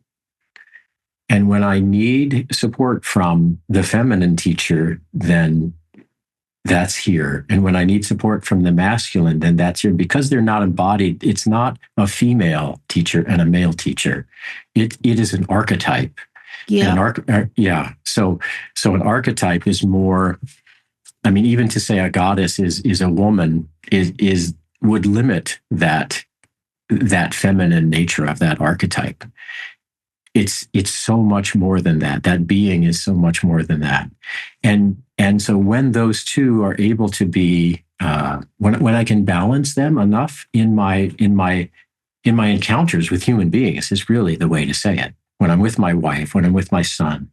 And when I need support from the feminine teacher, then that's here. And when I need support from the masculine, then that's here. Because they're not embodied, it's not a female teacher and a male teacher. It is an archetype. Yeah. So an archetype is more. I mean, even to say a goddess is a woman would limit that feminine nature of that archetype. It's so much more than that. That being is so much more than that. And so when those two are able to be, when I can balance them enough in my encounters with human beings is really the way to say it. When I'm with my wife, when I'm with my son,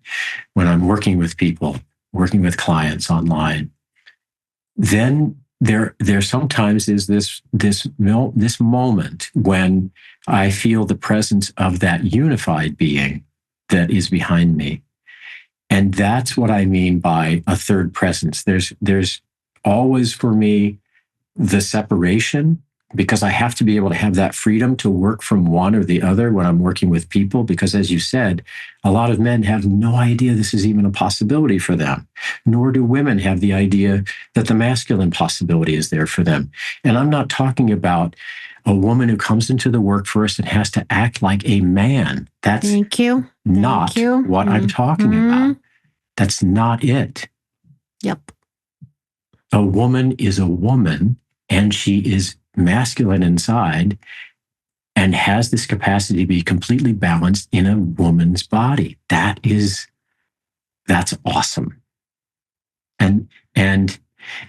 when I'm working with people, working with clients online, then there sometimes is this moment when I feel the presence of that unified being that is behind me. And that's what I mean by a third presence. There's always for me the separation, because I have to be able to have that freedom to work from one or the other when I'm working with people. Because as you said, a lot of men have no idea this is even a possibility for them, nor do women have the idea that the masculine possibility is there for them. And I'm not talking about a woman who comes into the workforce and has to act like a man. That's Thank you. not Thank you. what I'm talking about. That's not it. Yep. A woman is a woman, and she is masculine inside and has this capacity to be completely balanced in a woman's body. That's awesome. And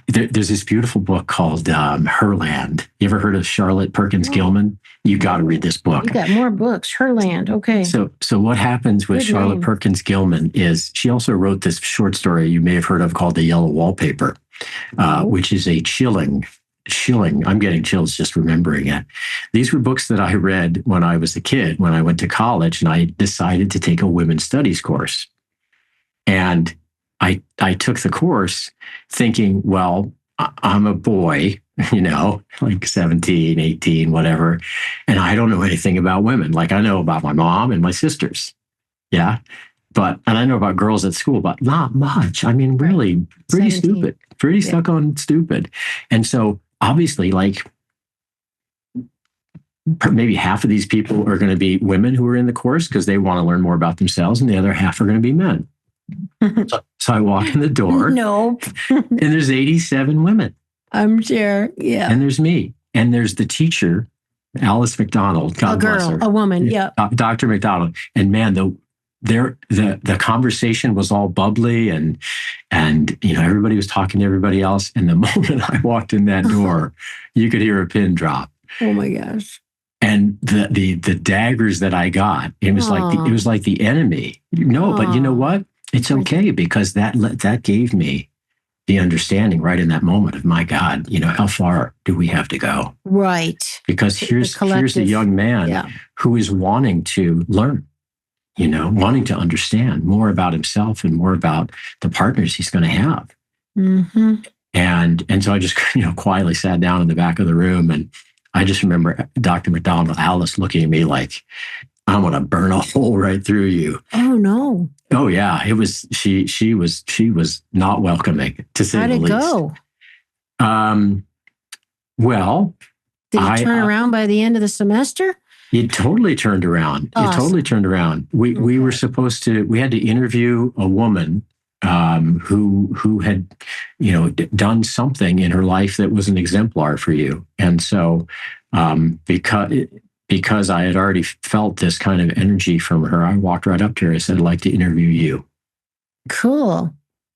there's this beautiful book called Herland. You ever heard of Charlotte Perkins Gilman? You got to read this book. You got more books. Herland. Okay. So what happens with Charlotte Perkins Gilman is she also wrote this short story you may have heard of called The Yellow Wallpaper, which is a chilling. I'm getting chills just remembering it. These were books that I read when I was a kid, when I went to college, and I decided to take a women's studies course. And I took the course thinking, well, I'm a boy, like 17, 18, whatever, and I don't know anything about women. Like I know about my mom and my sisters. Yeah. And I know about girls at school, but not much. I mean, really pretty 17. Stupid, pretty stuck on stupid. And so obviously, like maybe half of these people are going to be women who are in the course because they want to learn more about themselves, and the other half are going to be men. So I walk in the door. Nope. And there's 87 women. I'm sure. Yeah. And there's me. And there's the Alice McDonald. God bless her. A woman. Yeah. Dr. McDonald. And man, the conversation was all bubbly and everybody was talking to everybody else. And the moment I walked in that door, you could hear a pin drop. Oh my gosh. And the daggers that I got, it was like the enemy. But you know what? It's okay, because that gave me the understanding right in that moment of, my God, how far do we have to go? Right. Because here's a young man who is wanting to learn, wanting to understand more about himself and more about the partners he's going to have. Mm-hmm. And so I just quietly sat down in the back of the room, and I just remember Dr. McDonald, Alice, looking at me like, I'm going to burn a hole right through you. Oh no. Oh yeah. It was, she was not welcoming, to say the least. How'd it go? Well, did it turn around by the end of the semester? It totally turned around. Awesome. It totally turned around. We were we had to interview a woman who had, done something in her life that was an exemplar for you. And so, because I had already felt this kind of energy from her, I walked right up to her. I said, I'd like to interview you. Cool.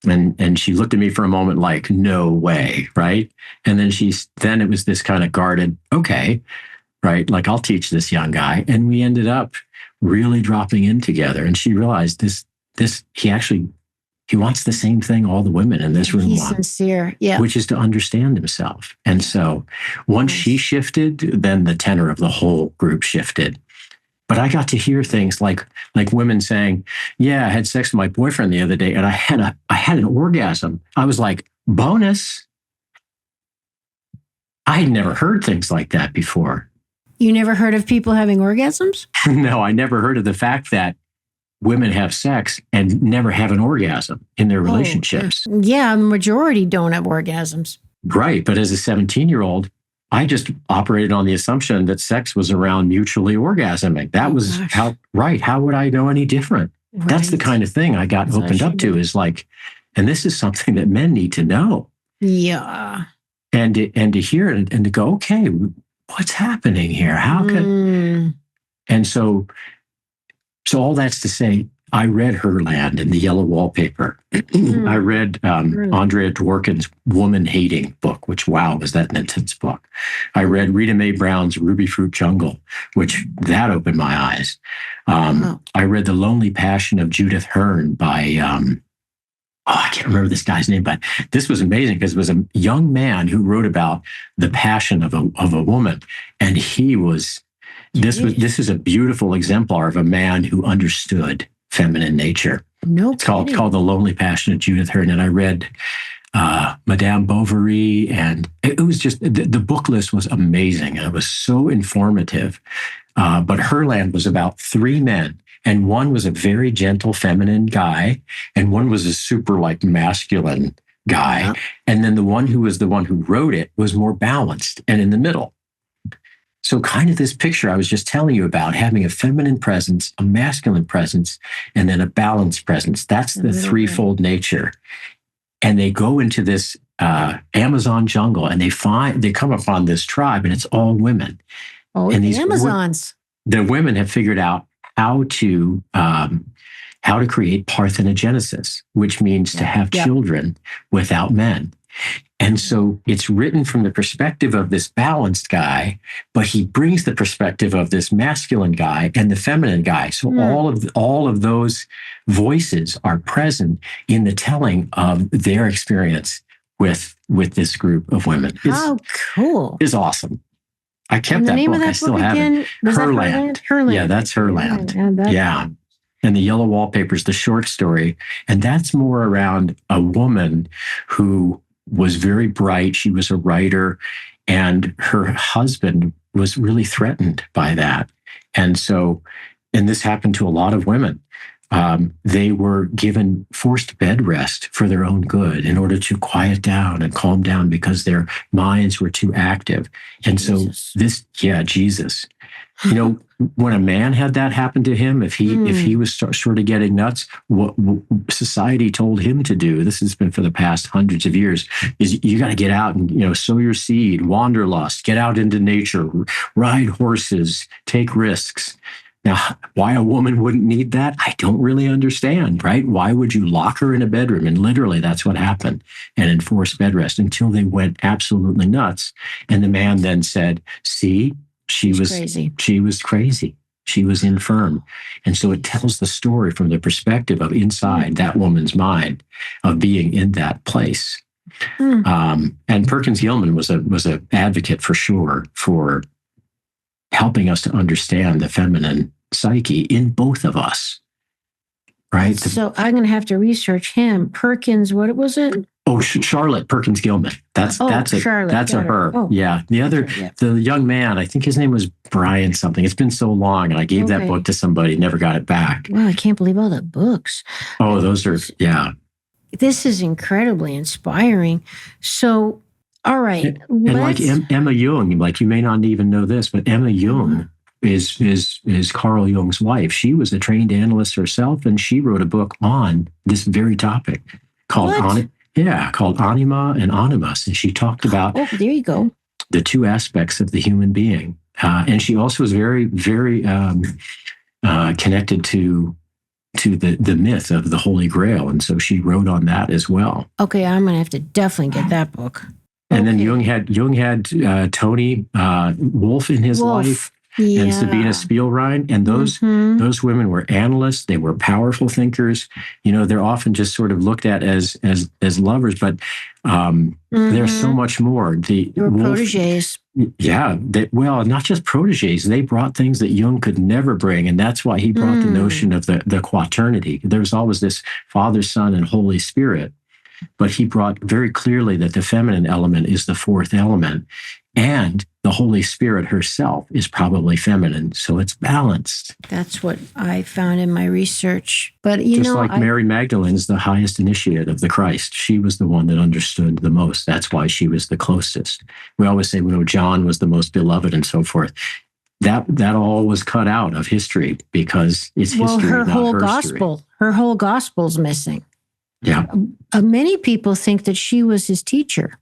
And she looked at me for a moment like, no way, right? And then it was this kind of guarded, okay, right? Like, I'll teach this young guy. And we ended up really dropping in together. And she realized he wants the same thing all the women in this room want. He's sincere, yeah. Which is to understand himself. And so once she shifted, then the tenor of the whole group shifted. But I got to hear things like women saying, yeah, I had sex with my boyfriend the other day and I had an orgasm. I was like, bonus. I had never heard things like that before. You never heard of people having orgasms? No, I never heard of the fact that women have sex and never have an orgasm in their relationships. Yeah, the majority don't have orgasms. Right. But as a 17-year-old, I just operated on the assumption that sex was around mutually orgasming. That was how would I know any different? Right. That's the kind of thing I got opened up to, is like, and this is something that men need to know. Yeah. And to hear it and to go, okay, what's happening here? How can, and so all that's to say, I read Herland and The Yellow Wallpaper. I read Andrea Dworkin's Woman Hating book, which, wow, was that an intense book. I read Rita Mae Brown's Ruby Fruit Jungle, which that opened my eyes. I read The Lonely Passion of Judith Hearn by I can't remember this guy's name, but this was amazing because it was a young man who wrote about the passion of a woman. And this is a beautiful exemplar of a man who understood feminine nature. No, it's called The Lonely Passion of Judith Hearn. And I read Madame Bovary, and it was just, the book list was amazing. And it was so informative. But Herland was about 3 men. And one was a very gentle, feminine guy, and one was a super masculine guy. Yeah. And then the one who wrote it was more balanced and in the middle. So kind of this picture I was just telling you about, having a feminine presence, a masculine presence, and then a balanced presence. That's the threefold nature. And they go into this Amazon jungle, and they come upon this tribe, and it's all women. Oh, and these Amazons. The women have figured out how to create parthenogenesis, which means to have children without men. And so it's written from the perspective of this balanced guy, but he brings the perspective of this masculine guy and the feminine guy. So all of those voices are present in the telling of their experience with this group of women. How cool. Is awesome. I kept that book. I still have it. Herland. Yeah, that's Herland. Yeah. And the yellow wallpaper's the short story. And that's more around a woman who was very bright. She was a writer, and her husband was really threatened by that. And this happened to a lot of women. They were given forced bed rest for their own good in order to quiet down and calm down because their minds were too active. And Jesus. When a man had that happen to him, if he was sort of getting nuts, what society told him to do, this has been for the past hundreds of years, is you got to get out and, sow your seed, wanderlust, get out into nature, ride horses, take risks. Now, why a woman wouldn't need that, I don't really understand, right? Why would you lock her in a bedroom? And literally, that's what happened, and enforce bed rest until they went absolutely nuts. And the man then said, see, she was crazy. She was infirm. And so it tells the story from the perspective of inside that woman's mind of being in that place. And Perkins Gilman was an advocate for sure for helping us to understand the feminine psyche in both of us, right? So I'm going to have to research him. Perkins, what was it? Oh, Charlotte Perkins Gilman. That's Charlotte. That's a her. Oh. Yeah. The young man, I think his name was Brian something. It's been so long, and I gave that book to somebody, never got it back. Wow, I can't believe all the books. Oh, those are, yeah. This is incredibly inspiring. So, all right. And like Emma Jung, you may not even know this, but Emma Jung is Carl Jung's wife. She was a trained analyst herself, and she wrote a book on this very topic called Anima and Animus. And she talked about there you go, the two aspects of the human being. And she also was very, very connected to the myth of the Holy Grail. And so she wrote on that as well. Okay, I'm going to have to definitely get that book. And then Jung had Toni Wolff in his life. Yeah. And Sabina Spielrein. And those women were analysts. They were powerful thinkers. They're often just sort of looked at as lovers, but there's so much more. They were protégés. Yeah. Not just protégés. They brought things that Jung could never bring. And that's why he brought the notion of the quaternity. There's always this Father, Son, and Holy Spirit. But he brought very clearly that the feminine element is the fourth element. And the Holy Spirit herself is probably feminine, so it's balanced. That's what I found in my research. But Mary Magdalene's the highest initiate of the Christ. She was the one that understood the most. That's why she was the closest. We always say, John was the most beloved and so forth. That all was cut out of history because it's history, not her story. Her whole gospel's missing. Yeah. Many people think that she was his teacher.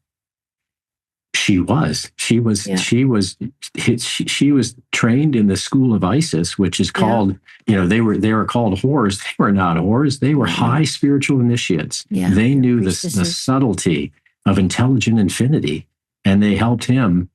She was trained in the school of Isis, which is called, they were called whores. They were not whores. They were high spiritual initiates. Yeah. They knew the subtlety of intelligent infinity, and they helped him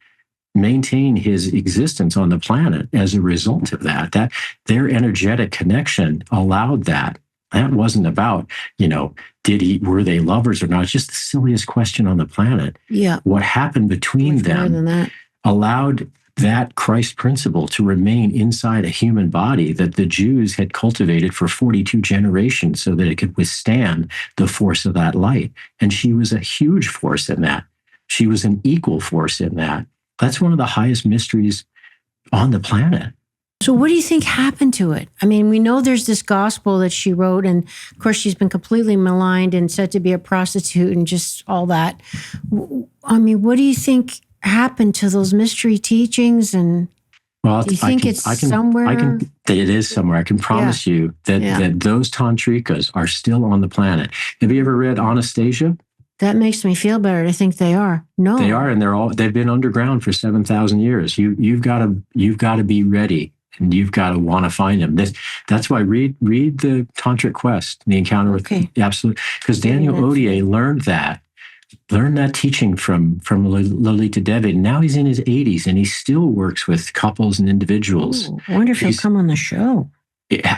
maintain his existence on the planet as a result of that. That their energetic connection allowed that. That wasn't about, were they lovers or not? It's just the silliest question on the planet. Yeah. What happened between Much more them than that. allowed that Christ principle to remain inside a human body that the Jews had cultivated for 42 generations so that it could withstand the force of that light. And she was a huge force in that. She was an equal force in that. That's one of the highest mysteries on the planet. So what do you think happened to it? I mean, we know there's this gospel that she wrote, and of course she's been completely maligned and said to be a prostitute and just all that. I mean, what do you think happened to those mystery teachings? And do you think it's somewhere? It is somewhere. I can promise you that those tantrikas are still on the planet. Have you ever read Anastasia? That makes me feel better to think they are. No, they are, and they've been underground for 7,000 years. You've got to be ready. And you've got to want to find them. That's why read the Tantric Quest, the encounter with absolute. Because Daniel Odier learned that teaching from Lolita Devi. Now he's in his 80s and he still works with couples and individuals. Ooh, I wonder if he'll come on the show.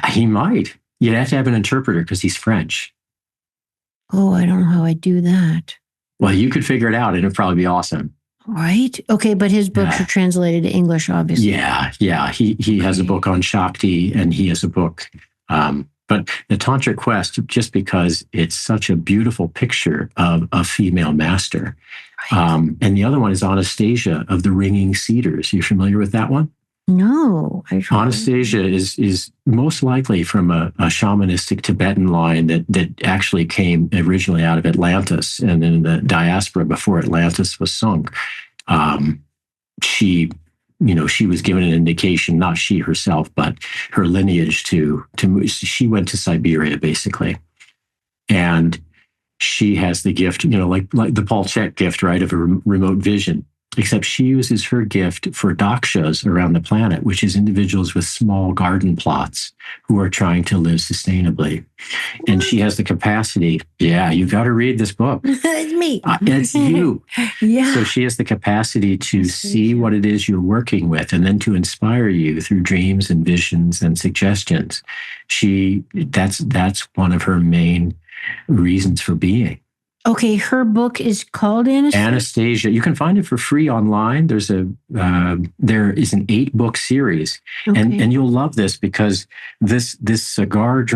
He might. You'd have to have an interpreter because he's French. Oh, I don't know how I do that. Well, you could figure it out and it'd probably be awesome. Right. Okay, but his books are translated to English, obviously. Yeah. He has a book on Shakti, and he has a book. But the Tantric Quest, just because it's such a beautiful picture of a female master. Right. And the other one is Anastasia of the Ringing Cedars. You familiar with that one? No. Anastasia is most likely from a shamanistic Tibetan line that actually came originally out of Atlantis and in the diaspora before Atlantis was sunk. She was given an indication, not she herself, but her lineage to move. She went to Siberia basically, and she has the gift, like the Paul Chek gift, right, of a remote vision. Except she uses her gift for dakshas around the planet, which is individuals with small garden plots who are trying to live sustainably. And she has the capacity. Yeah, you've got to read this book. It's me. It's you. Yeah. So she has the capacity to see what it is you're working with and then to inspire you through dreams and visions and suggestions. That's one of her main reasons for being. Okay, her book is called Anastasia. Anastasia. You can find it for free online. There is an 8-book series, and you'll love this because this cigar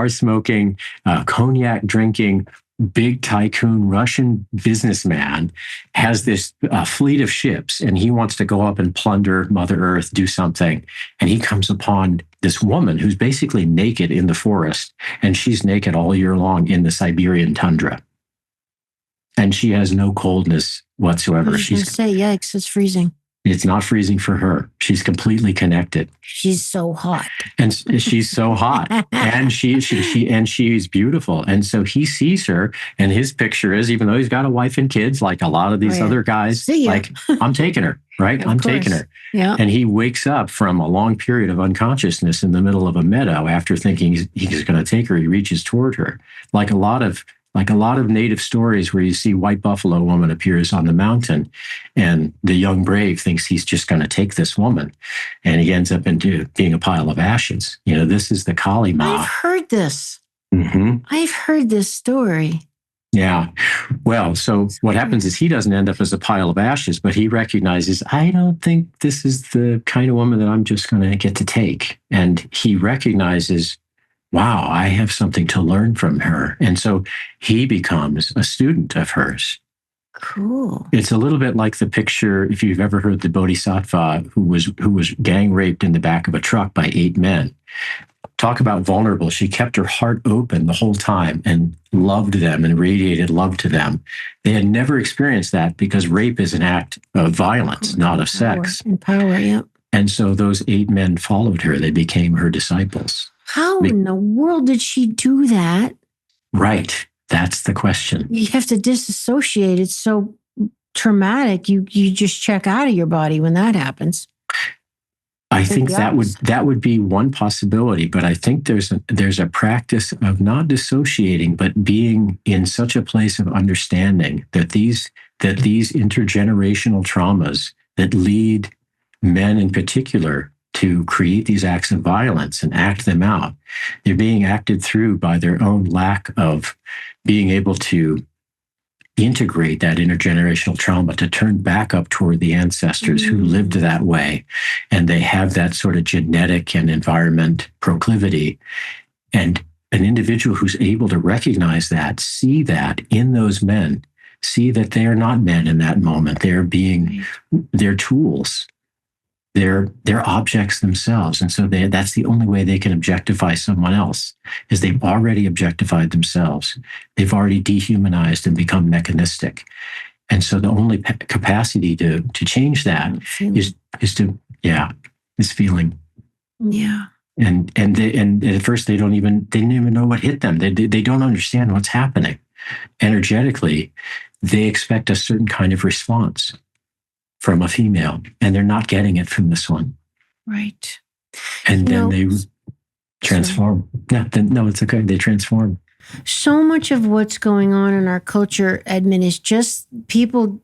smoking, cognac drinking, big tycoon Russian businessman has this fleet of ships, and he wants to go up and plunder Mother Earth, do something, and he comes upon this woman who's basically naked in the forest, and she's naked all year long in the Siberian tundra. And she has no coldness whatsoever. She's going to say, yikes, it's freezing. It's not freezing for her. She's completely connected. She's so hot. And she's so hot. And she's beautiful. And so he sees her, and his picture is, even though he's got a wife and kids, like a lot of these other guys, like, I'm taking her, right? I'm taking her. Yeah. And he wakes up from a long period of unconsciousness in the middle of a meadow after thinking he's going to take her. He reaches toward her. Like a lot of native stories where you see white buffalo woman appears on the mountain, and the young brave thinks he's just going to take this woman, and he ends up into being a pile of ashes. This is the Kali Ma. I've heard this. Mm-hmm. I've heard this story. Yeah. Well, so what happens is he doesn't end up as a pile of ashes, but he recognizes, I don't think this is the kind of woman that I'm just going to get to take. And he recognizes, wow, I have something to learn from her. And so he becomes a student of hers. Cool. It's a little bit like the picture, if you've ever heard the Bodhisattva who was gang raped in the back of a truck by 8 men. Talk about vulnerable. She kept her heart open the whole time and loved them and radiated love to them. They had never experienced that because rape is an act of violence, not of sex. And power, yeah. And so those 8 men followed her. They became her disciples. How in the world did she do that? Right. That's the question. You have to disassociate. It's so traumatic. You just check out of your body when that happens. I think that would be one possibility, but I think there's a practice of not dissociating, but being in such a place of understanding that these intergenerational traumas that lead men in particular to create these acts of violence and act them out. They're being acted through by their own lack of being able to integrate that intergenerational trauma, to turn back up toward the ancestors who lived that way. And they have that sort of genetic and environment proclivity. And an individual who's able to recognize that, see that in those men, see that they are not men in that moment. They're tools. They're objects themselves. And so that's the only way they can objectify someone else, is they've already objectified themselves. They've already dehumanized and become mechanistic. And so the only capacity to change that is this feeling. Yeah. And at first they didn't even know what hit them. They don't understand what's happening. Energetically, they expect a certain kind of response from a female, and they're not getting it from this one. Right. And then they transform. No, it's okay. They transform. So much of what's going on in our culture, Edmund, is just people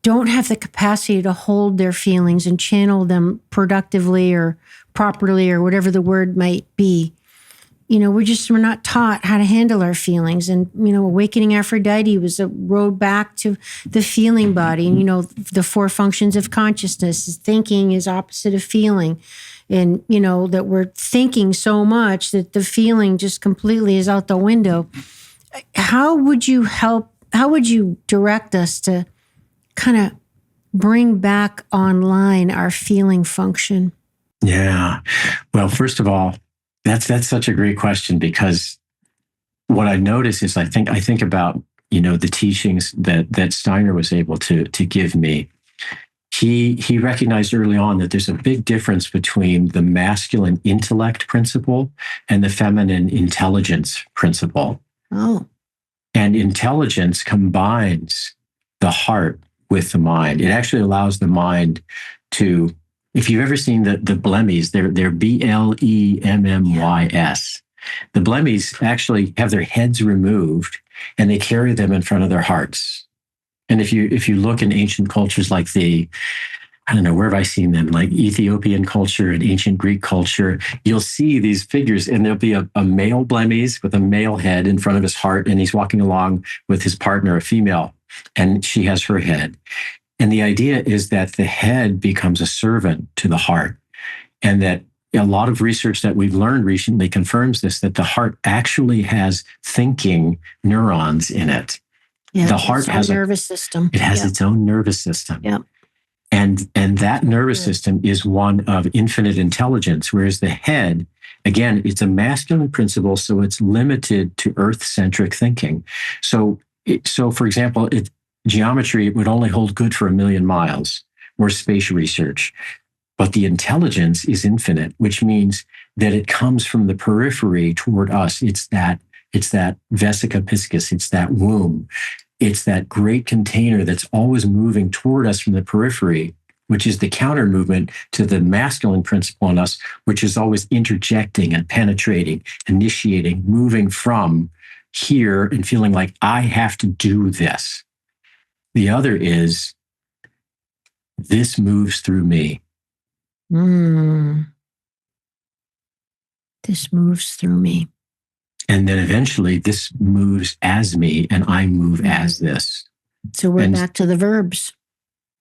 don't have the capacity to hold their feelings and channel them productively or properly or whatever the word might be. We're not taught how to handle our feelings. And, Awakening Aphrodite was a road back to the feeling body. And, the 4 functions of consciousness. Thinking is opposite of feeling. And, that we're thinking so much that the feeling just completely is out the window. How would you direct us to kind of bring back online our feeling function? Yeah. Well, first of all, that's such a great question, because what I notice is I think about, the teachings that Steiner was able to give me. He recognized early on that there's a big difference between the masculine intellect principle and the feminine intelligence principle. Oh. And intelligence combines the heart with the mind. It actually allows the mind to, if you've ever seen the Blemmies, they're Blemmys. The Blemmies actually have their heads removed and they carry them in front of their hearts. And if you look in ancient cultures like I don't know, where have I seen them? Like Ethiopian culture and ancient Greek culture, you'll see these figures, and there'll be a male Blemmies with a male head in front of his heart, and he's walking along with his partner, a female, and she has her head. And the idea is that the head becomes a servant to the heart, and that a lot of research that we've learned recently confirms this, that the heart actually has thinking neurons in it. Yeah, the heart has a nervous system. It has its own nervous system. Yeah. And that nervous system is one of infinite intelligence, whereas the head, again, it's a masculine principle, so it's limited to earth-centric thinking. So for example, geometry would only hold good for 1 million miles, or spatial research. But the intelligence is infinite, which means that it comes from the periphery toward us. It's that vesica piscis, it's that womb. It's that great container that's always moving toward us from the periphery, which is the counter movement to the masculine principle in us, which is always interjecting and penetrating, initiating, moving from here and feeling like I have to do this. The other is, this moves through me. This moves through me. And then eventually this moves as me and I move as this. So we're back to the verbs.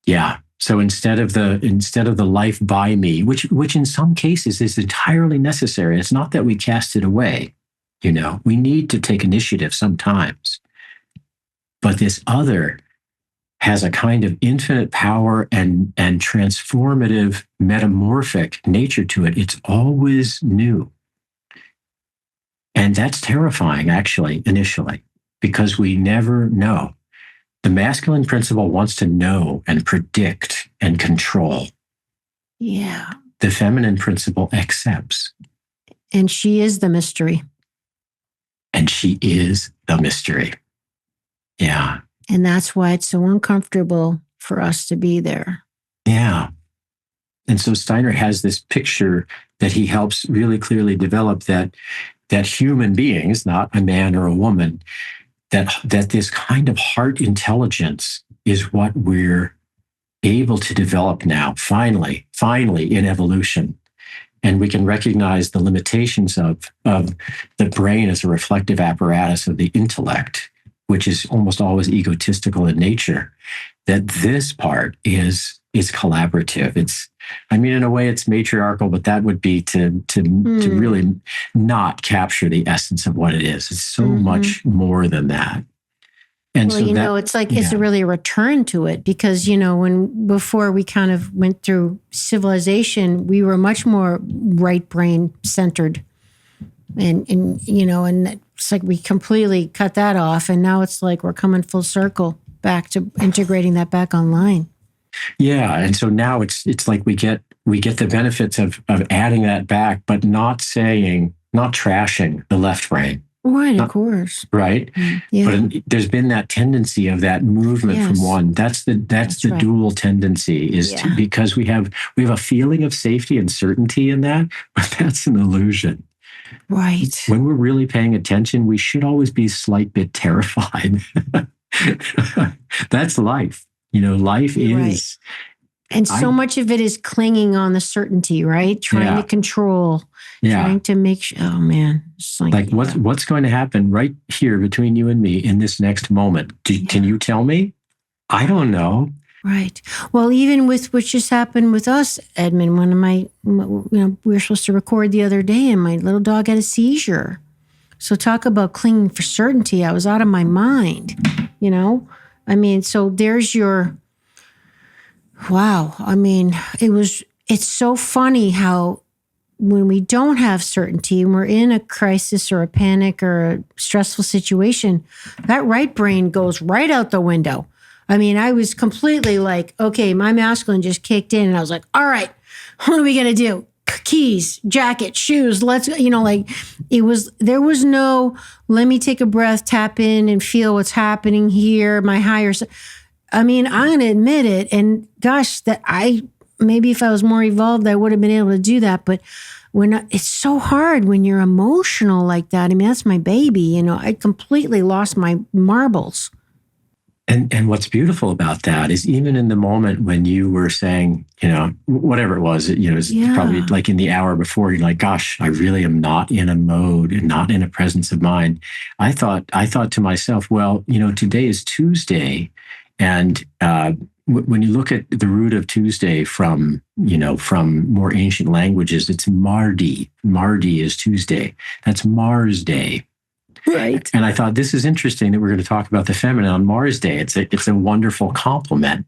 Yeah. So instead of the life by me, which in some cases is entirely necessary. It's not that we cast it away. We need to take initiative sometimes. But this other has a kind of infinite power and transformative, metamorphic nature to it. It's always new. And that's terrifying, actually, initially, because we never know. The masculine principle wants to know and predict and control. Yeah. The feminine principle accepts. And she is the mystery. And she is the mystery. Yeah. And that's why it's so uncomfortable for us to be there. Yeah. And so Steiner has this picture that he helps really clearly develop, that human beings, not a man or a woman, that this kind of heart intelligence is what we're able to develop now, finally in evolution. And we can recognize the limitations of the brain as a reflective apparatus of the intellect, which is almost always egotistical in nature, that this part is collaborative. In a way it's matriarchal, but that would be to really not capture the essence of what it is. It's so much more than that. And well, it's like, it's really a return to it because, before we kind of went through civilization, we were much more right brain centered. And it's like we completely cut that off. And now it's like we're coming full circle back to integrating that back online. Yeah. And so now it's like we get the benefits of adding that back, but not trashing the left brain. Right, of course. Right? Yeah. But there's been that tendency of that movement from one. That's the right. Dual tendency because we have a feeling of safety and certainty in that, but that's an illusion. Right. When we're really paying attention, we should always be a slight bit terrified. That's life. Life is. Right. And so much of it is clinging on the certainty, right? Trying to control, trying to make sure. Oh man, it's like what's going to happen right here between you and me in this next moment? Can you tell me? I don't know. Right. Well, even with what just happened with us, Edmund, we were supposed to record the other day, and my little dog had a seizure. So talk about clinging for certainty. I was out of my mind. So there's your. Wow. It's so funny how when we don't have certainty and we're in a crisis or a panic or a stressful situation, that right brain goes right out the window. I was completely like, okay, my masculine just kicked in and I was like, all right, what are we going to do? Keys, jacket, shoes, there was no, let me take a breath, tap in and feel what's happening here, my higher self. I'm going to admit it. And gosh, maybe if I was more evolved, I would have been able to do that. But it's so hard when you're emotional like that. That's my baby. I completely lost my marbles. And what's beautiful about that is even in the moment when you were saying, whatever it was, probably like in the hour before, you're like, gosh, I really am not in a mode and not in a presence of mind. I thought to myself, well, today is Tuesday. And when you look at the root of Tuesday from more ancient languages, it's Mardi. Mardi is Tuesday. That's Mars Day. Right. And I thought this is interesting that we're going to talk about the feminine on Mars Day. It's a wonderful compliment.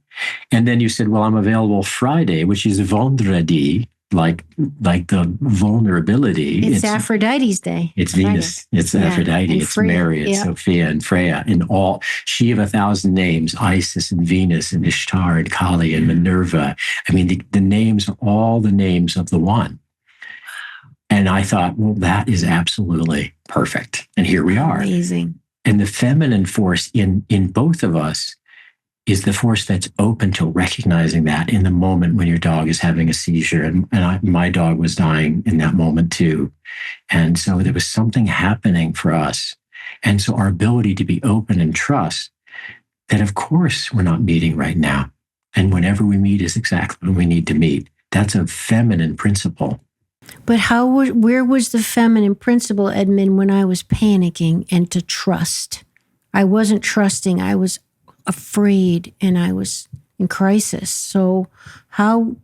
And then you said, well, I'm available Friday, which is Vendredi, like the vulnerability. It's Aphrodite's day. It's Venus. It's Aphrodite. And it's Freya. Mary. It's Sophia and Freya. And all, she of 1,000 names, Isis and Venus and Ishtar and Kali and Minerva. The names are all the names of the one. And I thought, well, that is absolutely perfect. And here we are. Amazing. And the feminine force in both of us is the force that's open to recognizing that in the moment when your dog is having a seizure. And my dog was dying in that moment too. And so there was something happening for us. And so our ability to be open and trust that, of course, we're not meeting right now. And whenever we meet is exactly when we need to meet. That's a feminine principle. But where was the feminine principle, Edmund, when I was panicking and to trust? I wasn't trusting. I was afraid and I was in crisis. So how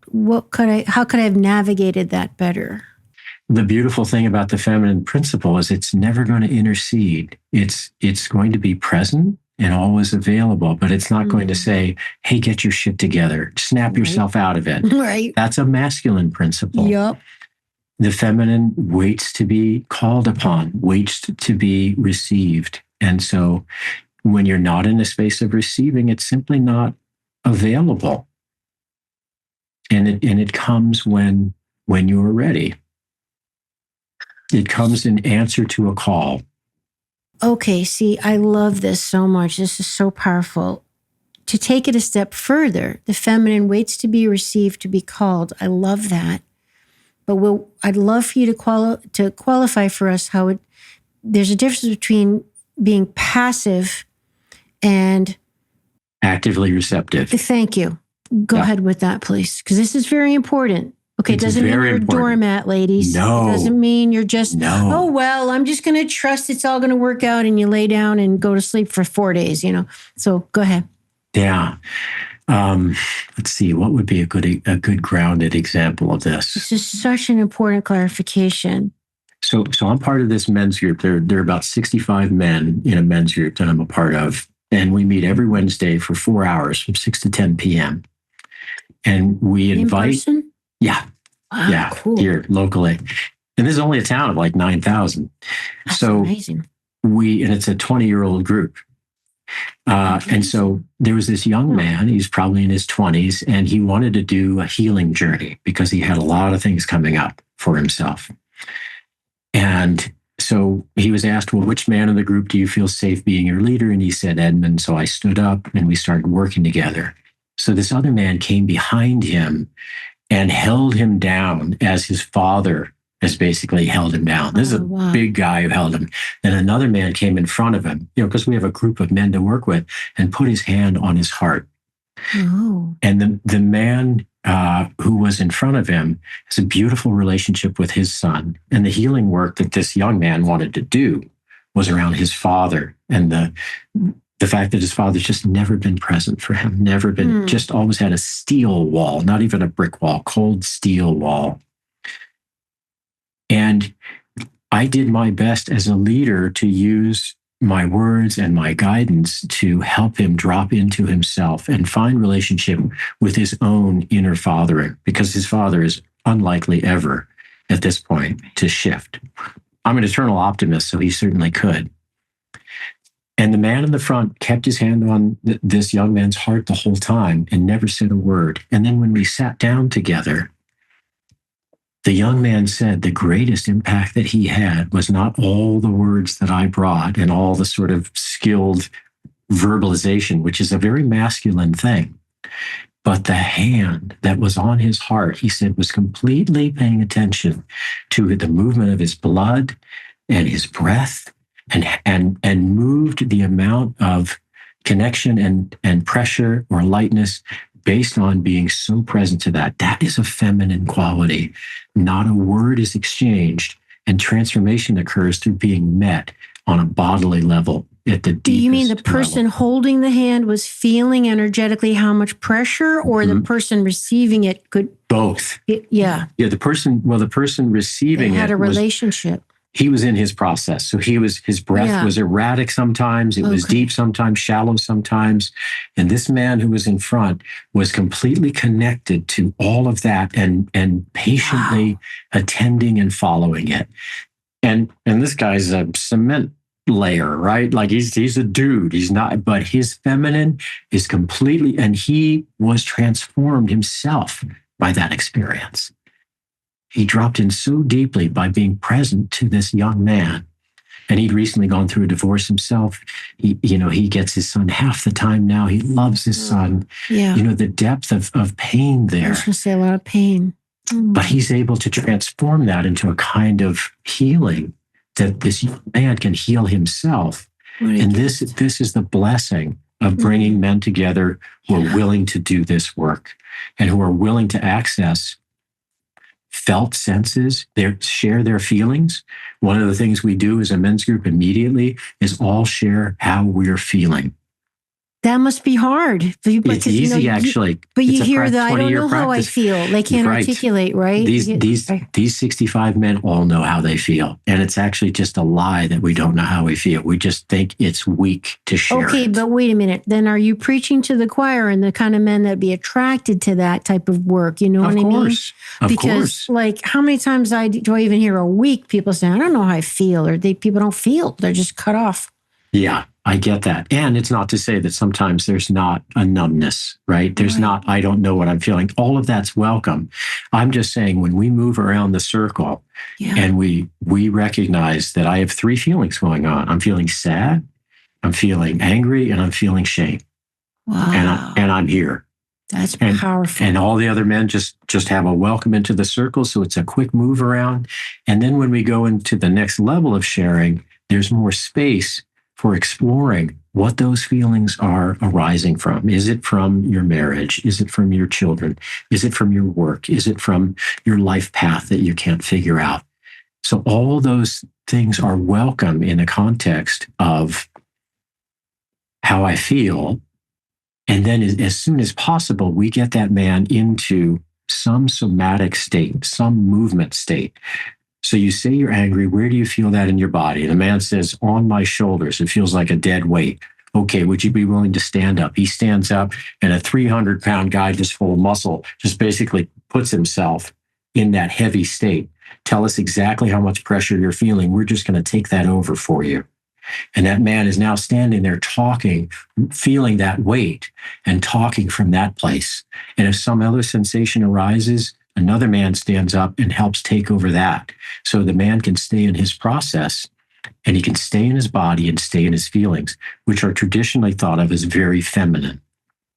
could I have navigated that better? The beautiful thing about the feminine principle is it's never going to intercede. It's going to be present and always available, but it's not going to say, hey, get your shit together, snap yourself out of it. Right. That's a masculine principle. Yep. The feminine waits to be called upon, waits to be received. And so when you're not in a space of receiving, it's simply not available. And it comes when you're ready. It comes in answer to a call. Okay, see, I love this so much. This is so powerful. To take it a step further, the feminine waits to be received, to be called. I love that. But I'd love for you to qualify for us how there's a difference between being passive and actively receptive. Thank you. Go ahead with that, please, because this is very important. Okay, it It's doesn't mean very you're a important. doormat, ladies. No. It doesn't mean you're just, No. oh, well, I'm just going to trust it's all going to work out and you lay down and go to sleep for 4 days, So go ahead. Yeah. Let's see, what would be a good grounded example of this? This is such an important clarification. So I'm part of this men's group. There are about 65 men in a men's group that I'm a part of. And we meet every Wednesday for 4 hours from 6 to 10 p.m. And we invite. In person? Yeah. Wow, yeah. Cool. Here locally. And this is only a town of like 9,000. That's so amazing. And it's a 20-year-old group. And so there was this young man, he's probably in his 20s, and he wanted to do a healing journey because he had a lot of things coming up for himself. And so he was asked, well, which man in the group do you feel safe being your leader? And he said, Edmund. So I stood up and we started working together. So this other man came behind him and held him down as his father has basically held him down. This is a big guy who held him. Then another man came in front of him, because we have a group of men to work with, and put his hand on his heart. Oh. And the man who was in front of him has a beautiful relationship with his son. And the healing work that this young man wanted to do was around his father and the fact that his father's just never been present for him, never been, just always had a steel wall, not even a brick wall, cold steel wall. And I did my best as a leader to use my words and my guidance to help him drop into himself and find relationship with his own inner fathering, because his father is unlikely ever at this point to shift. I'm an eternal optimist, so he certainly could. And the man in the front kept his hand on this young man's heart the whole time and never said a word. And then when we sat down together, the young man said the greatest impact that he had was not all the words that I brought and all the sort of skilled verbalization, which is a very masculine thing, but the hand that was on his heart, he said, was completely paying attention to the movement of his blood and his breath, and moved the amount of connection and pressure or lightness based on being so present to that. That is a feminine quality. Not a word is exchanged, and transformation occurs through being met on a bodily level at the deepest. Do you mean the person level. Holding the hand was feeling energetically how much pressure, or the person receiving it could? Both. Yeah. Yeah. The person receiving they had it a relationship. He was in his process. So his breath was erratic sometimes. It was deep sometimes, shallow sometimes. And this man who was in front was completely connected to all of that and patiently attending and following it. And this guy's a cement layer, right? Like he's a dude. He's not, but his feminine is completely, and he was transformed himself by that experience. He dropped in so deeply by being present to this young man. And he'd recently gone through a divorce himself. He gets his son half the time now. He loves his son. Yeah. The depth of pain there. I was going to say a lot of pain. But he's able to transform that into a kind of healing that this young man can heal himself. And this is the blessing of bringing men together who are willing to do this work and who are willing to access felt senses, share their feelings. One of the things we do as a men's group immediately is all share how we're feeling. That must be hard. It's easy, actually. But you hear that, I don't know how I feel. They can't articulate, right? These 65 men all know how they feel. And it's actually just a lie that we don't know how we feel. We just think it's weak to share Okay, but wait a minute. Then are you preaching to the choir and the kind of men that be attracted to that type of work? You know what I mean? Of course. Like, how many times do I even hear a week people say, I don't know how I feel, or people don't feel. They're just cut off. Yeah, I get that. And it's not to say that sometimes there's not a numbness, right? There's not, I don't know what I'm feeling. All of that's welcome. I'm just saying when we move around the circle and we recognize that I have 3 feelings going on. I'm feeling sad, I'm feeling angry, and I'm feeling shame. Wow. And I'm here. That's powerful. And all the other men just have a welcome into the circle. So it's a quick move around. And then when we go into the next level of sharing, there's more space for exploring what those feelings are arising from. Is it from your marriage? Is it from your children? Is it from your work? Is it from your life path that you can't figure out? So all those things are welcome in the context of how I feel. And then as soon as possible, we get that man into some somatic state, some movement state. So you say you're angry. Where do you feel that in your body? And the man says, on my shoulders. It feels like a dead weight. Okay, would you be willing to stand up? He stands up, and a 300-pound guy just full of muscle just basically puts himself in that heavy state. Tell us exactly how much pressure you're feeling. We're just going to take that over for you. And that man is now standing there talking, feeling that weight and talking from that place. And if some other sensation arises, another man stands up and helps take over that. So the man can stay in his process, and he can stay in his body and stay in his feelings, which are traditionally thought of as very feminine.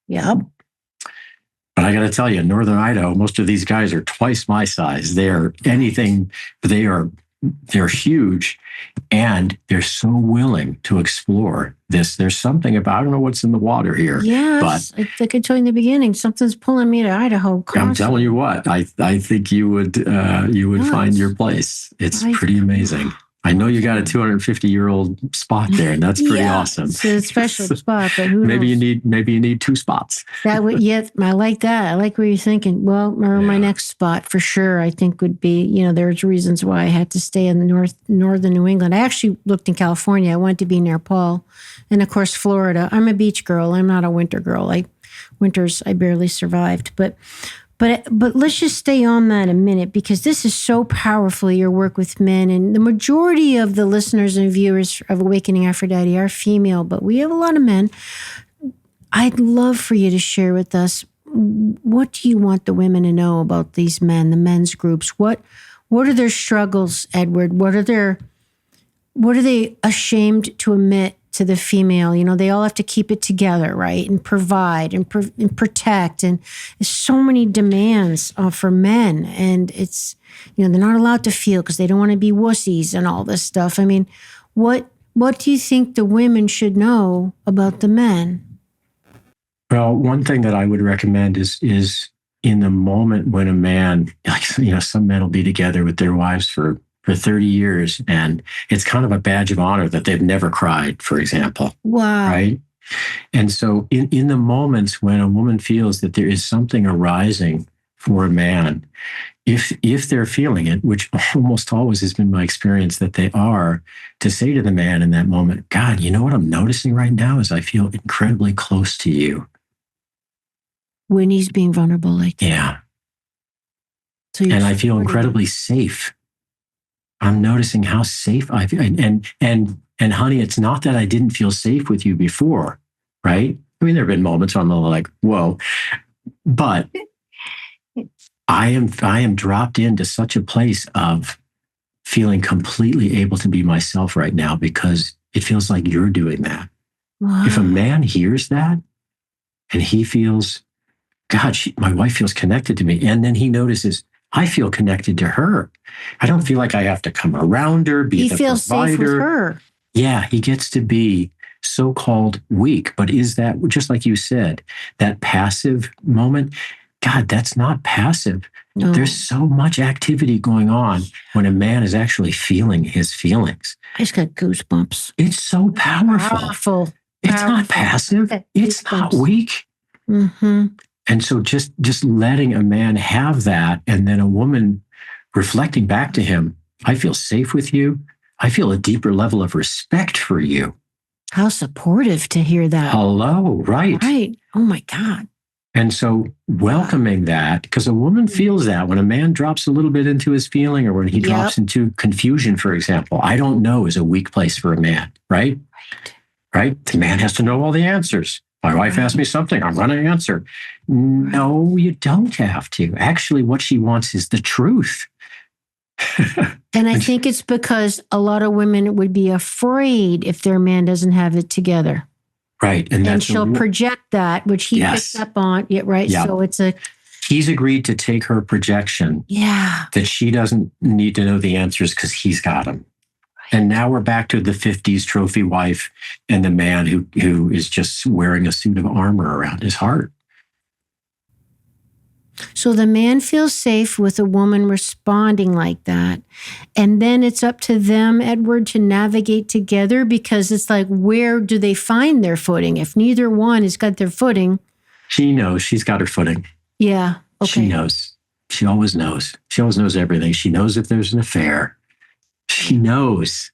Yep. But I got to tell you, in Northern Idaho, most of these guys are twice my size. They're huge, and they're so willing to explore this. There's something about, I don't know what's in the water here. Yes, but like I told you in the beginning, something's pulling me to Idaho. Constantly. I'm telling you what, I think you would find your place. It's pretty amazing. I know you got a 250-year-old spot there, and that's pretty awesome. It's a special spot, but who maybe knows? you need two spots. That would, yeah, I like that. I like what you're thinking. Well, my next spot for sure, I think would be, there's reasons why I had to stay in the northern New England. I actually looked in California. I wanted to be near Paul, and of course Florida. I'm a beach girl. I'm not a winter girl. Winters I barely survived, but let's just stay on that a minute, because this is so powerful, your work with men. And the majority of the listeners and viewers of Awakening Aphrodite are female, but we have a lot of men. I'd love for you to share with us, what do you want the women to know about these men, the men's groups? What are their struggles, Edward? What are they ashamed to admit to the female? They all have to keep it together, right? And provide and protect. And there's so many demands for men. And it's, they're not allowed to feel because they don't want to be wussies and all this stuff. I mean, what do you think the women should know about the men? Well, one thing that I would recommend is in the moment when a man, some men will be together with their wives for 30 years, and it's kind of a badge of honor that they've never cried, for example. Wow. Right? And so in the moments when a woman feels that there is something arising for a man, if they're feeling it, which almost always has been my experience that they are, to say to the man in that moment, God, you know what I'm noticing right now is I feel incredibly close to you. When he's being vulnerable like that. Yeah. So and I feel incredibly safe. I'm noticing how safe I feel. And honey, it's not that I didn't feel safe with you before, right? I mean, there have been moments where I'm like, whoa, but I am dropped into such a place of feeling completely able to be myself right now, because it feels like you're doing that. Wow. If a man hears that and he feels, God, my wife feels connected to me, and then he notices, I feel connected to her. I don't feel like I have to come around her, be the provider. He feels safe with her. Yeah, he gets to be so-called weak. But is that, just like you said, that passive moment? God, that's not passive. No. There's so much activity going on when a man is actually feeling his feelings. I just got goosebumps. It's so powerful. It's not passive. It's not weak. Mm-hmm. And so just letting a man have that, and then a woman reflecting back to him, I feel safe with you. I feel a deeper level of respect for you. How supportive to hear that. Hello, right. Right. Oh my God. And so welcoming that, because a woman feels that when a man drops a little bit into his feeling, or when he drops into confusion, for example, I don't know is a weak place for a man, right? Right? The man has to know all the answers. My wife asked me something, I'm going to answer. No, you don't have to. Actually, what she wants is the truth. And I think it's because a lot of women would be afraid if their man doesn't have it together. Right. And she'll project that, which he picks up on. Yeah, right. Yep. So he's agreed to take her projection. Yeah. That she doesn't need to know the answers because he's got them. And now we're back to the 50s trophy wife and the man who is just wearing a suit of armor around his heart. So the man feels safe with a woman responding like that. And then it's up to them, Edward, to navigate together, because it's like, where do they find their footing? If neither one has got their footing. She knows she's got her footing. Yeah. Okay. She knows. She always knows. She always knows everything. She knows if there's an affair. She knows.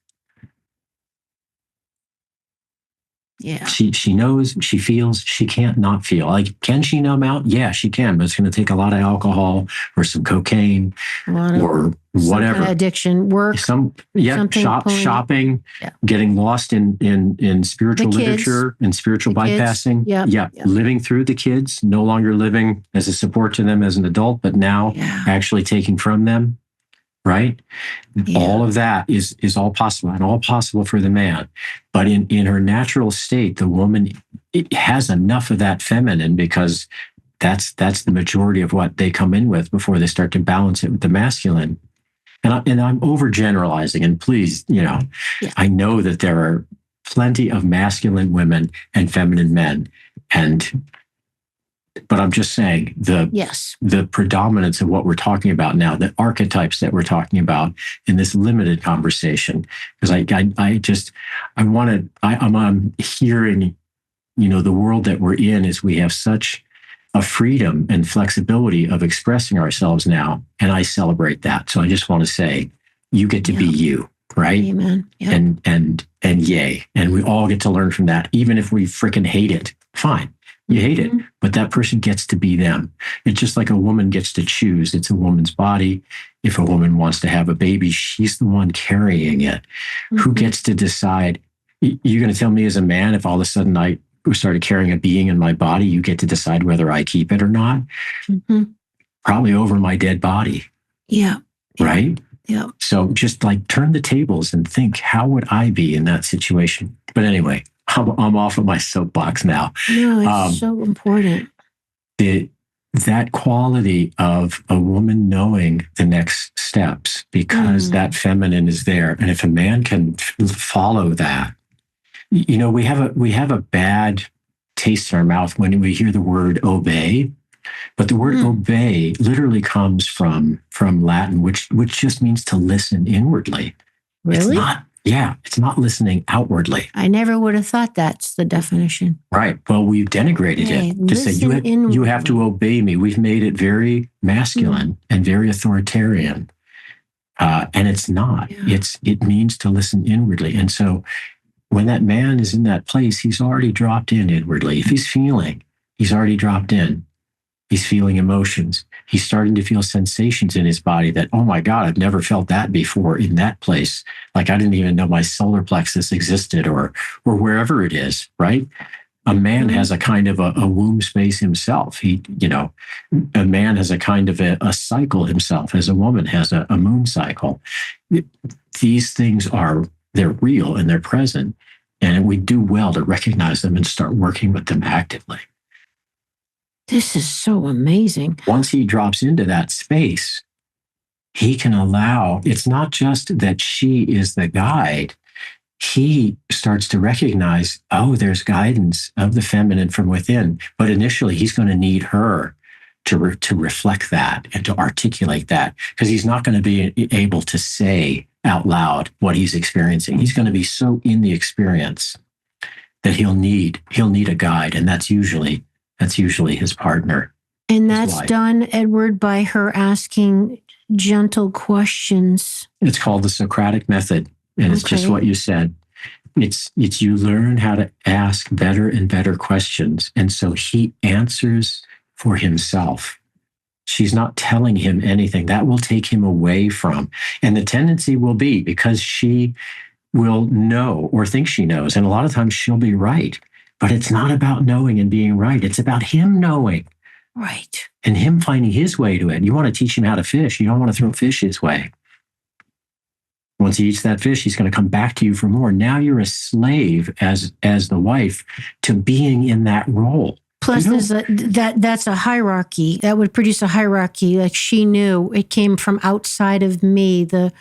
Yeah. She knows, she feels, she can't not feel. Like, can she numb out? Yeah, she can, but it's going to take a lot of alcohol or some cocaine or whatever. Kind of addiction, work. Shopping, getting lost in spiritual literature and spiritual bypassing. Living through the kids, no longer living as a support to them as an adult, but now actually taking from them. Right? Yeah. All of that is all possible, and all possible for the man. But in her natural state, the woman has enough of that feminine, because that's the majority of what they come in with before they start to balance it with the masculine. And I'm overgeneralizing, and please, I know that there are plenty of masculine women and feminine men, but I'm just saying the predominance of what we're talking about now, the archetypes that we're talking about in this limited conversation, because I'm hearing, the world that we're in is we have such a freedom and flexibility of expressing ourselves now, and I celebrate that. So I just want to say, you get to be you, right? Amen. Yep. And yay, and we all get to learn from that, even if we freaking hate it. Fine. You hate it, but that person gets to be them. It's just like a woman gets to choose. It's a woman's body. If a woman wants to have a baby, she's the one carrying it. Who gets to decide? You're going to tell me as a man, if all of a sudden I started carrying a being in my body, you get to decide whether I keep it or not? Probably over my dead body. Yeah. Right? Yeah. So just like turn the tables and think, how would I be in that situation? But anyway, I'm off of my soapbox now. No, it's so important. That quality of a woman knowing the next steps, because that feminine is there. And if a man can follow that, we have a bad taste in our mouth when we hear the word obey. But the word obey literally comes from Latin, which just means to listen inwardly. Really? It's not listening outwardly. I never would have thought that's the definition. Right. Well, we've denigrated it to say you have to obey me. We've made it very masculine and very authoritarian. And it's not. Yeah. It means to listen inwardly. And so when that man is in that place, he's already dropped in inwardly. If he's feeling, he's already dropped in. He's feeling emotions. He's starting to feel sensations in his body that, oh my God, I've never felt that before in that place. Like I didn't even know my solar plexus existed, or wherever it is, right? A man has a kind of a womb space himself. A man has a kind of a cycle himself, as a woman has a moon cycle. These things they're real and they're present. And we do well to recognize them and start working with them actively. This is so amazing. Once he drops into that space, he can allow, it's not just that she is the guide. He starts to recognize, there's guidance of the feminine from within. But initially, he's going to need her to reflect that and to articulate that, because he's not going to be able to say out loud what he's experiencing. He's going to be so in the experience that he'll need a guide, and that's usually his partner. And that's done, Edward, by her asking gentle questions. It's called the Socratic method. And it's just what you said. It's you learn how to ask better and better questions. And so he answers for himself. She's not telling him anything. That will take him away from. And the tendency will be, because she will know or think she knows. And a lot of times she'll be right. But it's not about knowing and being right. It's about him knowing. Right. And him finding his way to it. You want to teach him how to fish. You don't want to throw fish his way. Once he eats that fish, he's going to come back to you for more. Now you're a slave as the wife to being in that role. Plus, that's a hierarchy. That would produce a hierarchy. Like she knew it came from outside of me. The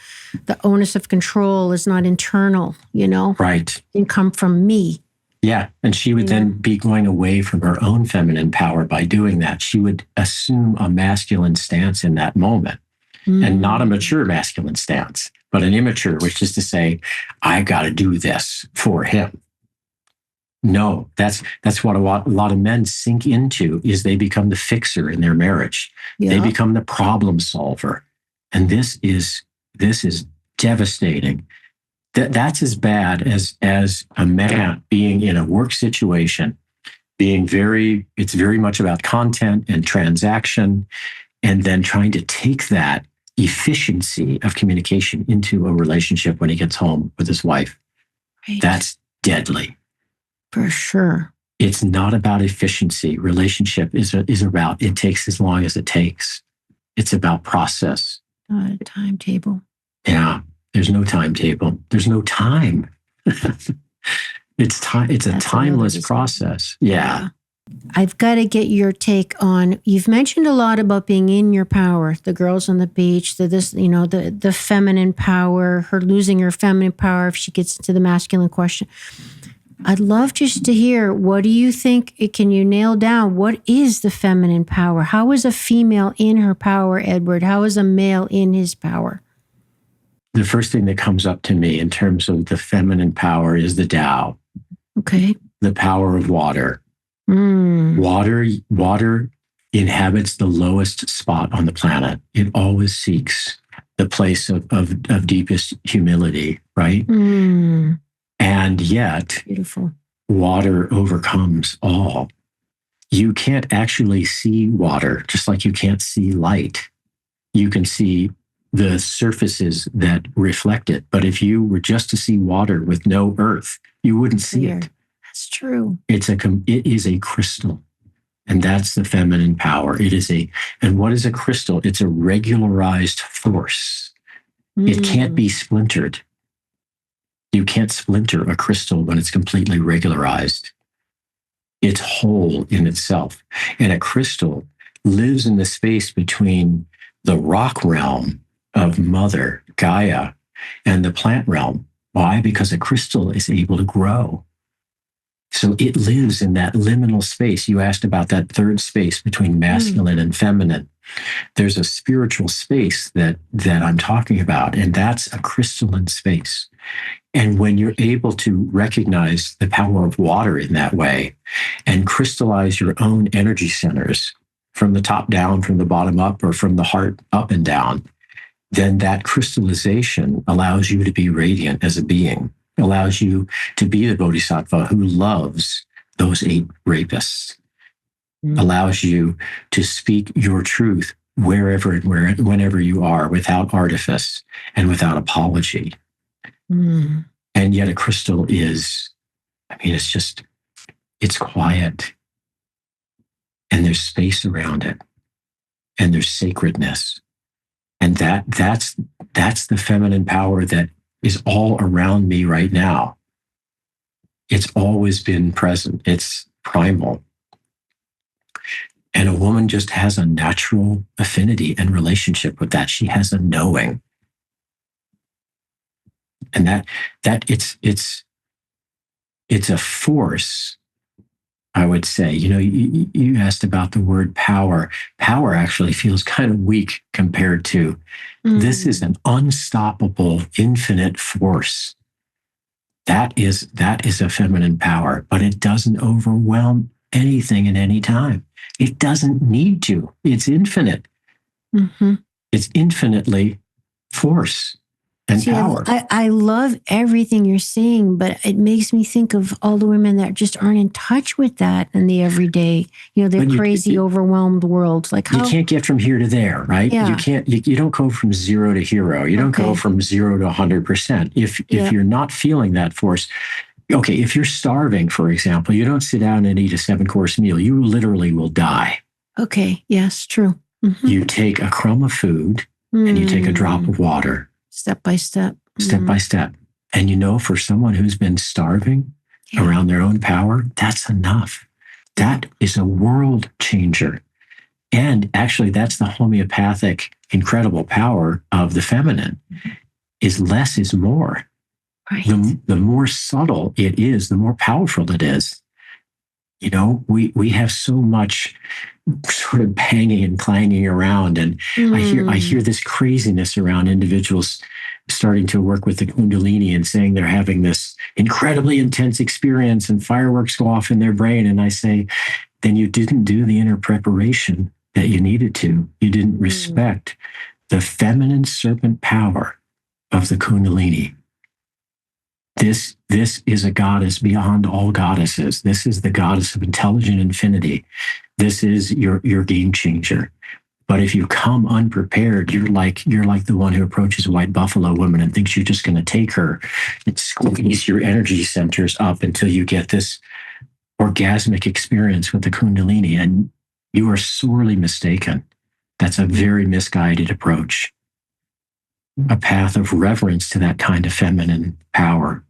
onus of control is not internal, Right. It can come from me. Yeah. And she would then be going away from her own feminine power by doing that. She would assume a masculine stance in that moment, and not a mature masculine stance, but an immature, which is to say, I got to do this for him. No, that's what a lot of men sink into, is they become the fixer in their marriage. Yeah. They become the problem solver. And this is devastating. That's as bad as a man being in a work situation, it's very much about content and transaction, and then trying to take that efficiency of communication into a relationship when he gets home with his wife. Right. That's deadly. For sure. It's not about efficiency. Relationship is about, it takes as long as it takes. It's about process. Not a timetable. Yeah. There's no timetable. There's no time. It's a timeless process. Yeah. I've got to get your take on, you've mentioned a lot about being in your power, the girls on the beach, the feminine power, her losing her feminine power if she gets into the masculine question. I'd love just to hear, what do you think, can you nail down, what is the feminine power? How is a female in her power, Edward? How is a male in his power? The first thing that comes up to me in terms of the feminine power is the Tao. Okay. The power of water. Water inhabits the lowest spot on the planet. It always seeks the place of deepest humility, right? And yet, beautiful. Water overcomes all. You can't actually see water, just like you can't see light. You can see the surfaces that reflect it. But if you were just to see water with no earth, you wouldn't see it. That's true. It is a crystal. And that's the feminine power. And what is a crystal? It's a regularized force. It can't be splintered. You can't splinter a crystal when it's completely regularized. It's whole in itself. And a crystal lives in the space between the rock realm of Mother Gaia and the plant realm. Why? Because a crystal is able to grow. So it lives in that liminal space. You asked about that third space between masculine and feminine. There's a spiritual space that I'm talking about, and that's a crystalline space. And when you're able to recognize the power of water in that way and crystallize your own energy centers from the top down, from the bottom up, or from the heart up and down, then that crystallization allows you to be radiant as a being, allows you to be the bodhisattva who loves those 8 rapists, allows you to speak your truth wherever and whenever you are, without artifice and without apology. And yet a crystal is, it's quiet, and there's space around it, and there's sacredness. And that's the feminine power that is all around me right now. It's always been present. It's primal. And a woman just has a natural affinity and relationship with that. She has a knowing. And that it's a force, I would say. You asked about the word power. Power actually feels kind of weak compared to, this is an unstoppable, infinite force. That is a feminine power, but it doesn't overwhelm anything at any time. It doesn't need to. It's infinite. It's infinitely force and power. I love everything you're saying, but it makes me think of all the women that just aren't in touch with that in the everyday, their crazy, overwhelmed world. Like you can't get from here to there, right? Yeah. You don't go from 0 to hero. You don't go from 0 to 100%. If you're not feeling that force, if you're starving, for example, you don't sit down and eat a 7-course meal. You literally will die. Okay. Yes, true. You take a crumb of food and you take a drop of water. Step by step. Step by step. And for someone who's been starving around their own power, that's enough. That is a world changer. And actually, that's the homeopathic incredible power of the feminine, is less is more. Right. The more subtle it is, the more powerful it is. You know, we have so much sort of banging and clanging around, and I hear this craziness around individuals starting to work with the Kundalini and saying they're having this incredibly intense experience and fireworks go off in their brain. And I say, then you didn't do the inner preparation that you needed to. You didn't respect the feminine serpent power of the Kundalini. This is a goddess beyond all goddesses. This is the goddess of intelligent infinity. This is your game changer. But if you come unprepared, you're like the one who approaches a white buffalo woman and thinks you're just going to take her and squeeze your energy centers up until you get this orgasmic experience with the Kundalini. And you are sorely mistaken. That's a very misguided approach. A path of reverence to that kind of feminine power,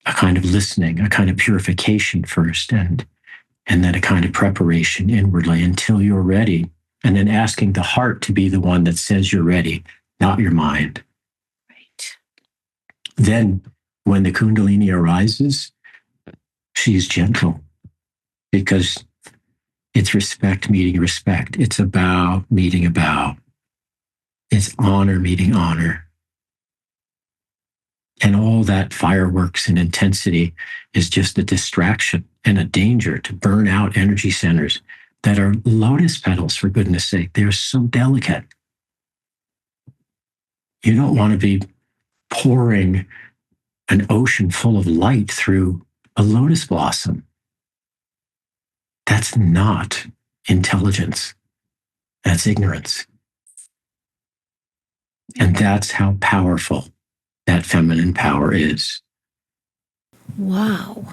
a kind of listening, a kind of purification first, and then a kind of preparation inwardly until you're ready, and then asking the heart to be the one that says you're ready, not your mind. Right. Then when the Kundalini arises, she's gentle because it's respect meeting respect. It's a bow meeting a bow. It's honor meeting honor. And all that fireworks and intensity is just a distraction and a danger to burn out energy centers that are lotus petals, for goodness sake. They're so delicate. You don't want to be pouring an ocean full of light through a lotus blossom. That's not intelligence. That's ignorance. And that's how powerful that feminine power is. Wow.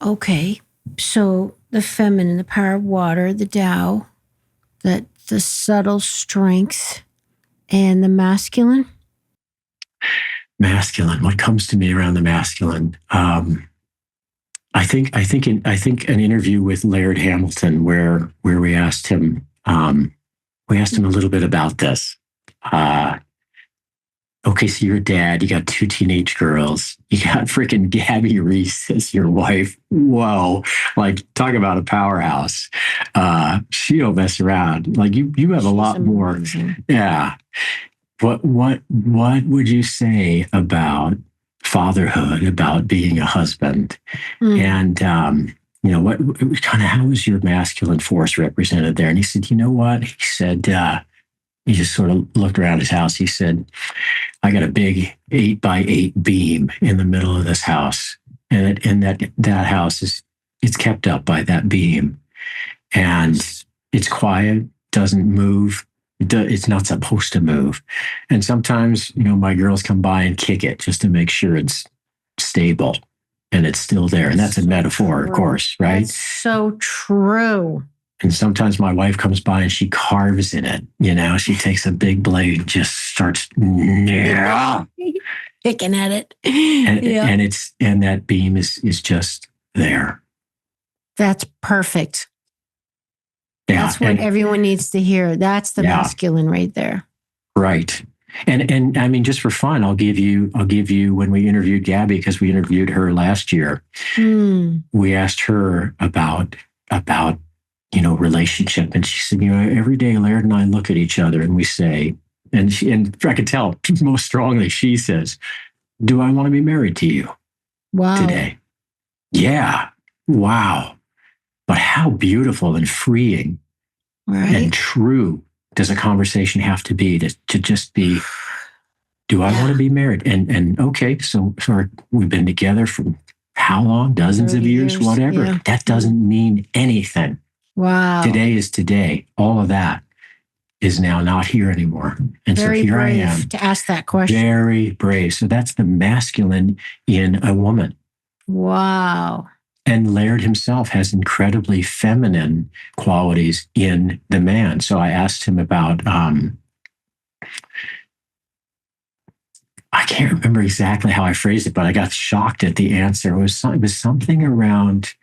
Okay. So the feminine, the power of water, the Tao, the subtle strength, and the masculine. Masculine. What comes to me around the masculine? I think an interview with Laird Hamilton where we asked him a little bit about this. Okay, so you're a dad, you got 2 teenage girls, you got freaking Gabby Reese as your wife. Whoa, like talk about a powerhouse. She don't mess around. Like you have a lot amazing. more. Yeah. What would you say about fatherhood, about being a husband? And what kind of how is your masculine force represented there? And he said, you know what? He said, he just sort of looked around his house. He said, I got a big 8x8 beam in the middle of this house. And that house it's kept up by that beam. And it's quiet, doesn't move. It's not supposed to move. And sometimes, my girls come by and kick it just to make sure it's stable and it's still there. And that's a metaphor, of course, right? That's so true. And sometimes my wife comes by and she carves in it. She takes a big blade and just starts picking at it. And that beam is just there. That's perfect. Yeah, that's what everyone needs to hear. That's the masculine right there. Right. And I mean, just for fun, I'll give you when we interviewed Gabby, because we interviewed her last year, we asked her about relationship. And she said, every day Laird and I look at each other and we say, and I could tell most strongly, she says, do I want to be married to you today? Yeah. Wow. But how beautiful and freeing and true does a conversation have to be to just be, do I want to be married? And okay, so we've been together for how long? Dozens of years, whatever. Yeah. That doesn't mean anything. Wow. Today is today. All of that is now not here anymore. And very so here brave I am. To ask that question. Very brave. So that's the masculine in a woman. Wow. And Laird himself has incredibly feminine qualities in the man. So I asked him about, I can't remember exactly how I phrased it, but I got shocked at the answer. It was something around,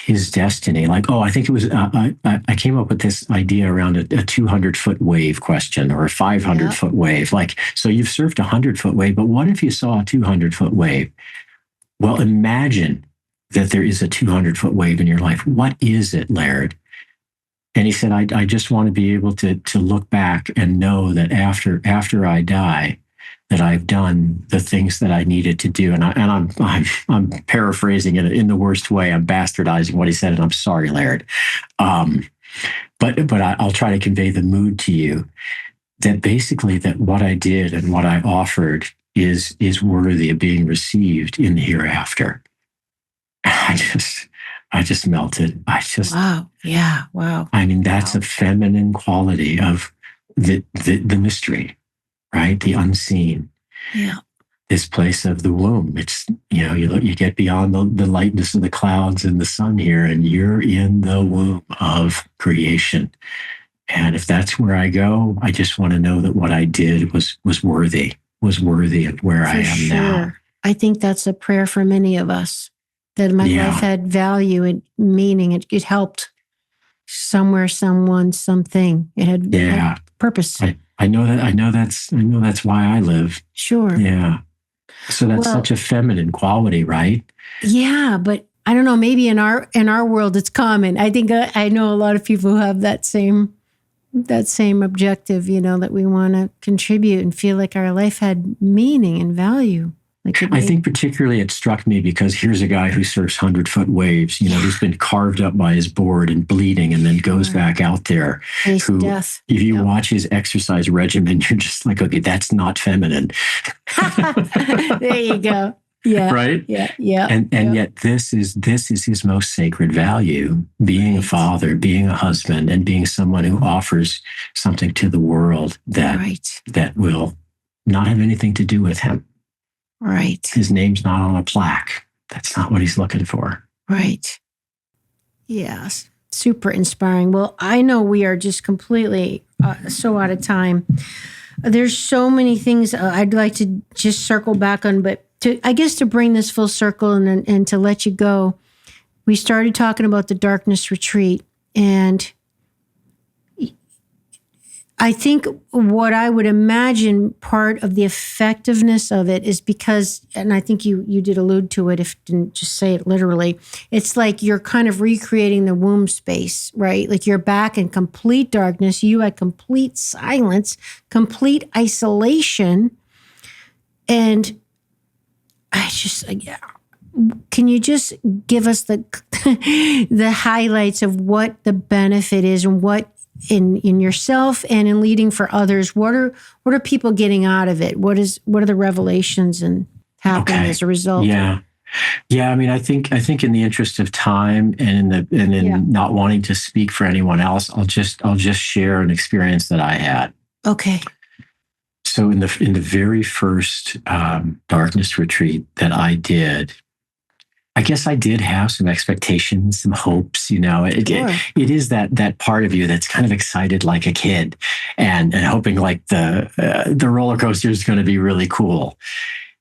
his destiny. Like, I think it was, I came up with this idea around a 200-foot wave question or a 500-foot wave. Like, so you've surfed a 100-foot wave, but what if you saw a 200-foot wave? Well, imagine that there is a 200-foot wave in your life. What is it, Laird? And he said, I just want to be able to look back and know that after I die, that I've done the things that I needed to do. And I'm paraphrasing it in the worst way. I'm bastardizing what he said, and I'm sorry, Laird. But I'll try to convey the mood to you that basically that what I did and what I offered is worthy of being received in the hereafter. I just melted. Wow. Yeah. Wow. I mean, that's a feminine quality of the mystery, right? The unseen. Yeah. This place of the womb. It's, you get beyond the lightness of the clouds and the sun here, and you're in the womb of creation. And if that's where I go, I just want to know that what I did was worthy of where I am now. I think that's a prayer for many of us, that my life had value and meaning. It helped somewhere, someone, something. It had purpose. I know that's why I live. Sure. Yeah. So that's such a feminine quality, right? Yeah, but I don't know, maybe in our world it's common. I think I know a lot of people who have that same objective, that we want to contribute and feel like our life had meaning and value. I think particularly it struck me because here's a guy who surfs 100-foot waves, who's been carved up by his board and bleeding and then goes back out there. Death. If you watch his exercise regimen, you're just like, okay, that's not feminine. There you go. Yeah. Right? Yeah. And yet this is his most sacred value, being a father, being a husband, and being someone who offers something to the world that will not have anything to do with him. Right. His name's not on a plaque. That's not what he's looking for. Right. Yes. Super inspiring. Well, I know we are just completely so out of time. There's so many things I'd like to just circle back on, but to bring this full circle and to let you go, we started talking about the darkness retreat, and I think what I would imagine part of the effectiveness of it is because, and I think you did allude to it, if you didn't just say it literally, it's like you're kind of recreating the womb space, right? Like you're back in complete darkness. You had complete silence, complete isolation. And can you just give us the the highlights of what the benefit is and what in yourself and in leading for others? What are people getting out of it? What are the revelations and happening as a result? Yeah. I mean, I think in the interest of time and in not wanting to speak for anyone else, I'll just share an experience that I had. Okay. So in the very first darkness retreat that I did, I guess I did have some expectations, some hopes. It is that part of you that's kind of excited like a kid, and hoping like the roller coaster is going to be really cool,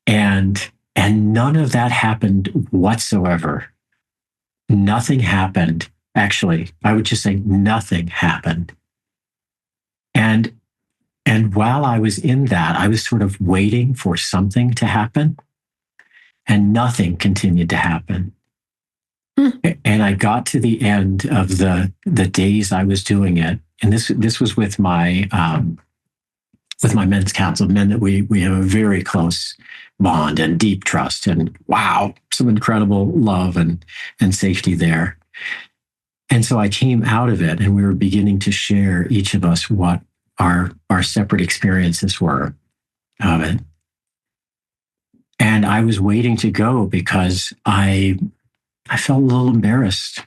and none of that happened whatsoever. Nothing happened. Actually, I would just say nothing happened. And while I was in that, I was sort of waiting for something to happen. And nothing continued to happen. And I got to the end of the days I was doing it. And this was with my men's council, men that we have a very close bond and deep trust. And wow, some incredible love and safety there. And so I came out of it, and we were beginning to share, each of us, what our separate experiences were of it. And I was waiting to go because I felt a little embarrassed,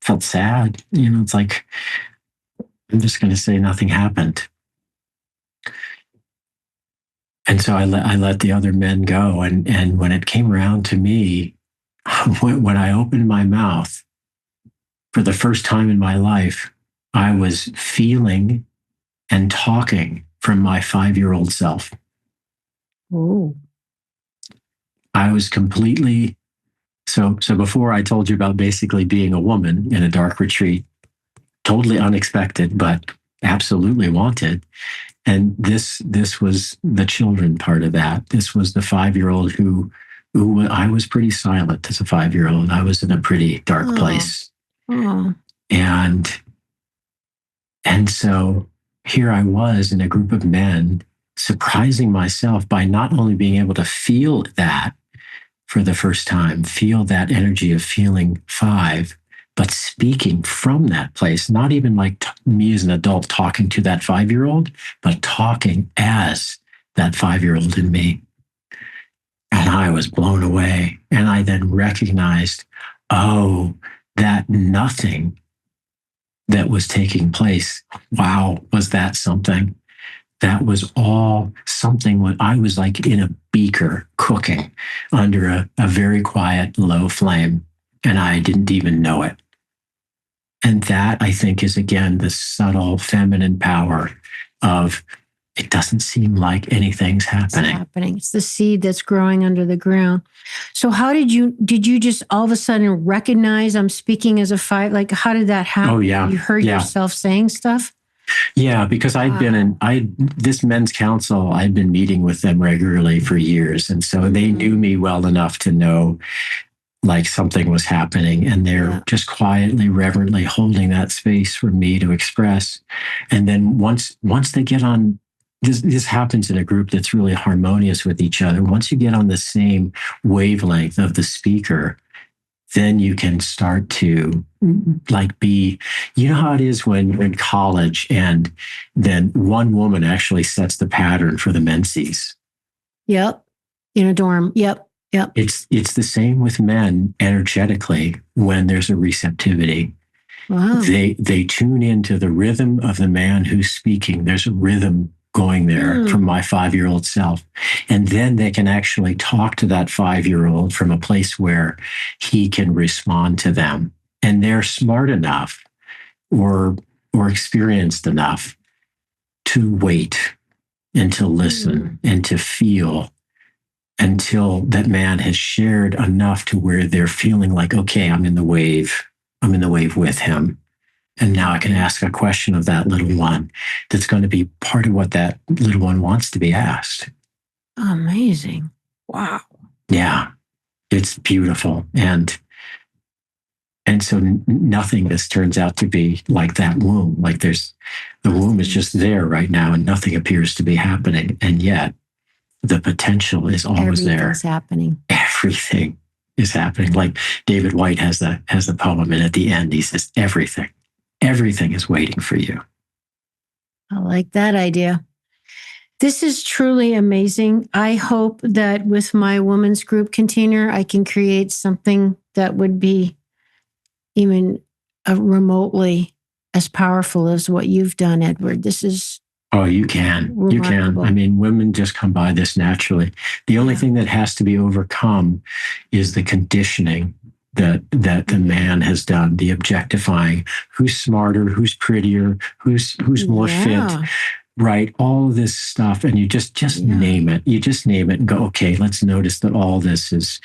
felt sad. It's like, I'm just going to say nothing happened. And so I let the other men go. And when it came around to me, when I opened my mouth for the first time in my life, I was feeling and talking from my 5-year-old self. Oh. I was completely So before I told you about basically being a woman in a dark retreat, totally unexpected, but absolutely wanted. And this was the children part of that. This was the 5-year-old who I was pretty silent as a 5-year-old. I was in a pretty dark place. Oh. And so here I was in a group of men, surprising myself by not only being able to feel that for the first time, feel that energy of feeling 5, but speaking from that place, not even like me as an adult talking to that 5-year-old, but talking as that 5-year-old in me. And I was blown away. And I then recognized, oh, that nothing that was taking place. Wow, was that something? That was all something when I was like in a beaker cooking under a very quiet, low flame, and I didn't even know it. And that, I think, is again the subtle feminine power of it doesn't seem like anything's happening. It's the seed that's growing under the ground. So how did you just all of a sudden recognize I'm speaking as a 5? Like, how did that happen? Oh, yeah. You heard yourself saying stuff? Yeah, because I'd been this men's council, I'd been meeting with them regularly for years. And so they knew me well enough to know like something was happening, and they're just quietly, reverently holding that space for me to express. And then once they get on, this happens in a group that's really harmonious with each other. Once you get on the same wavelength of the speaker, then you can start to like be, you know how it is when you're in college and then one woman actually sets the pattern for the menses. Yep. In a dorm. Yep. It's the same with men energetically when there's a receptivity. Wow. They tune into the rhythm of the man who's speaking. There's a rhythm going there from my 5-year-old self. And then they can actually talk to that 5-year-old from a place where he can respond to them. And they're smart enough or experienced enough to wait and to listen and to feel until that man has shared enough to where they're feeling like, okay, I'm in the wave with him. And now I can ask a question of that little one that's going to be part of what that little one wants to be asked. Amazing. Wow. Yeah, it's beautiful. And so nothingness turns out to be like that womb. Like the womb is just there right now and nothing appears to be happening. And yet the potential is always there. Everything's happening. Everything is happening. Like David White has the poem, and at the end he says, everything is waiting for you. I like that idea. This is truly amazing. I hope that with my women's group container, I can create something that would be even remotely as powerful as what you've done, Edward. This is Oh, you can. remarkable. You can. I mean, women just come by this naturally. The only thing that has to be overcome is the conditioning that the man has done, the objectifying. Who's smarter? Who's prettier? Who's more fit? Right? All of this stuff, and you just name it. You just name it and go, okay, let's notice that all this is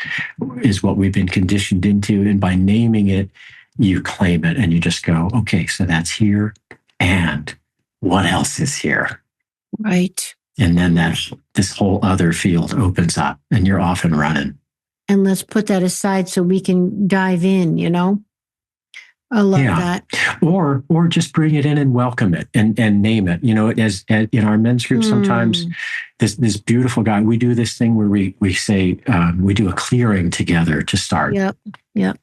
what we've been conditioned into, and by naming it, you claim it, and you just go, okay, so that's here, and what else is here? Right. And then this whole other field opens up and you're off and running. And let's put that aside so we can dive in, I love that. Or just bring it in and welcome it and name it. As in our men's group, sometimes this beautiful guy, we do this thing where we say, we do a clearing together to start. Yep.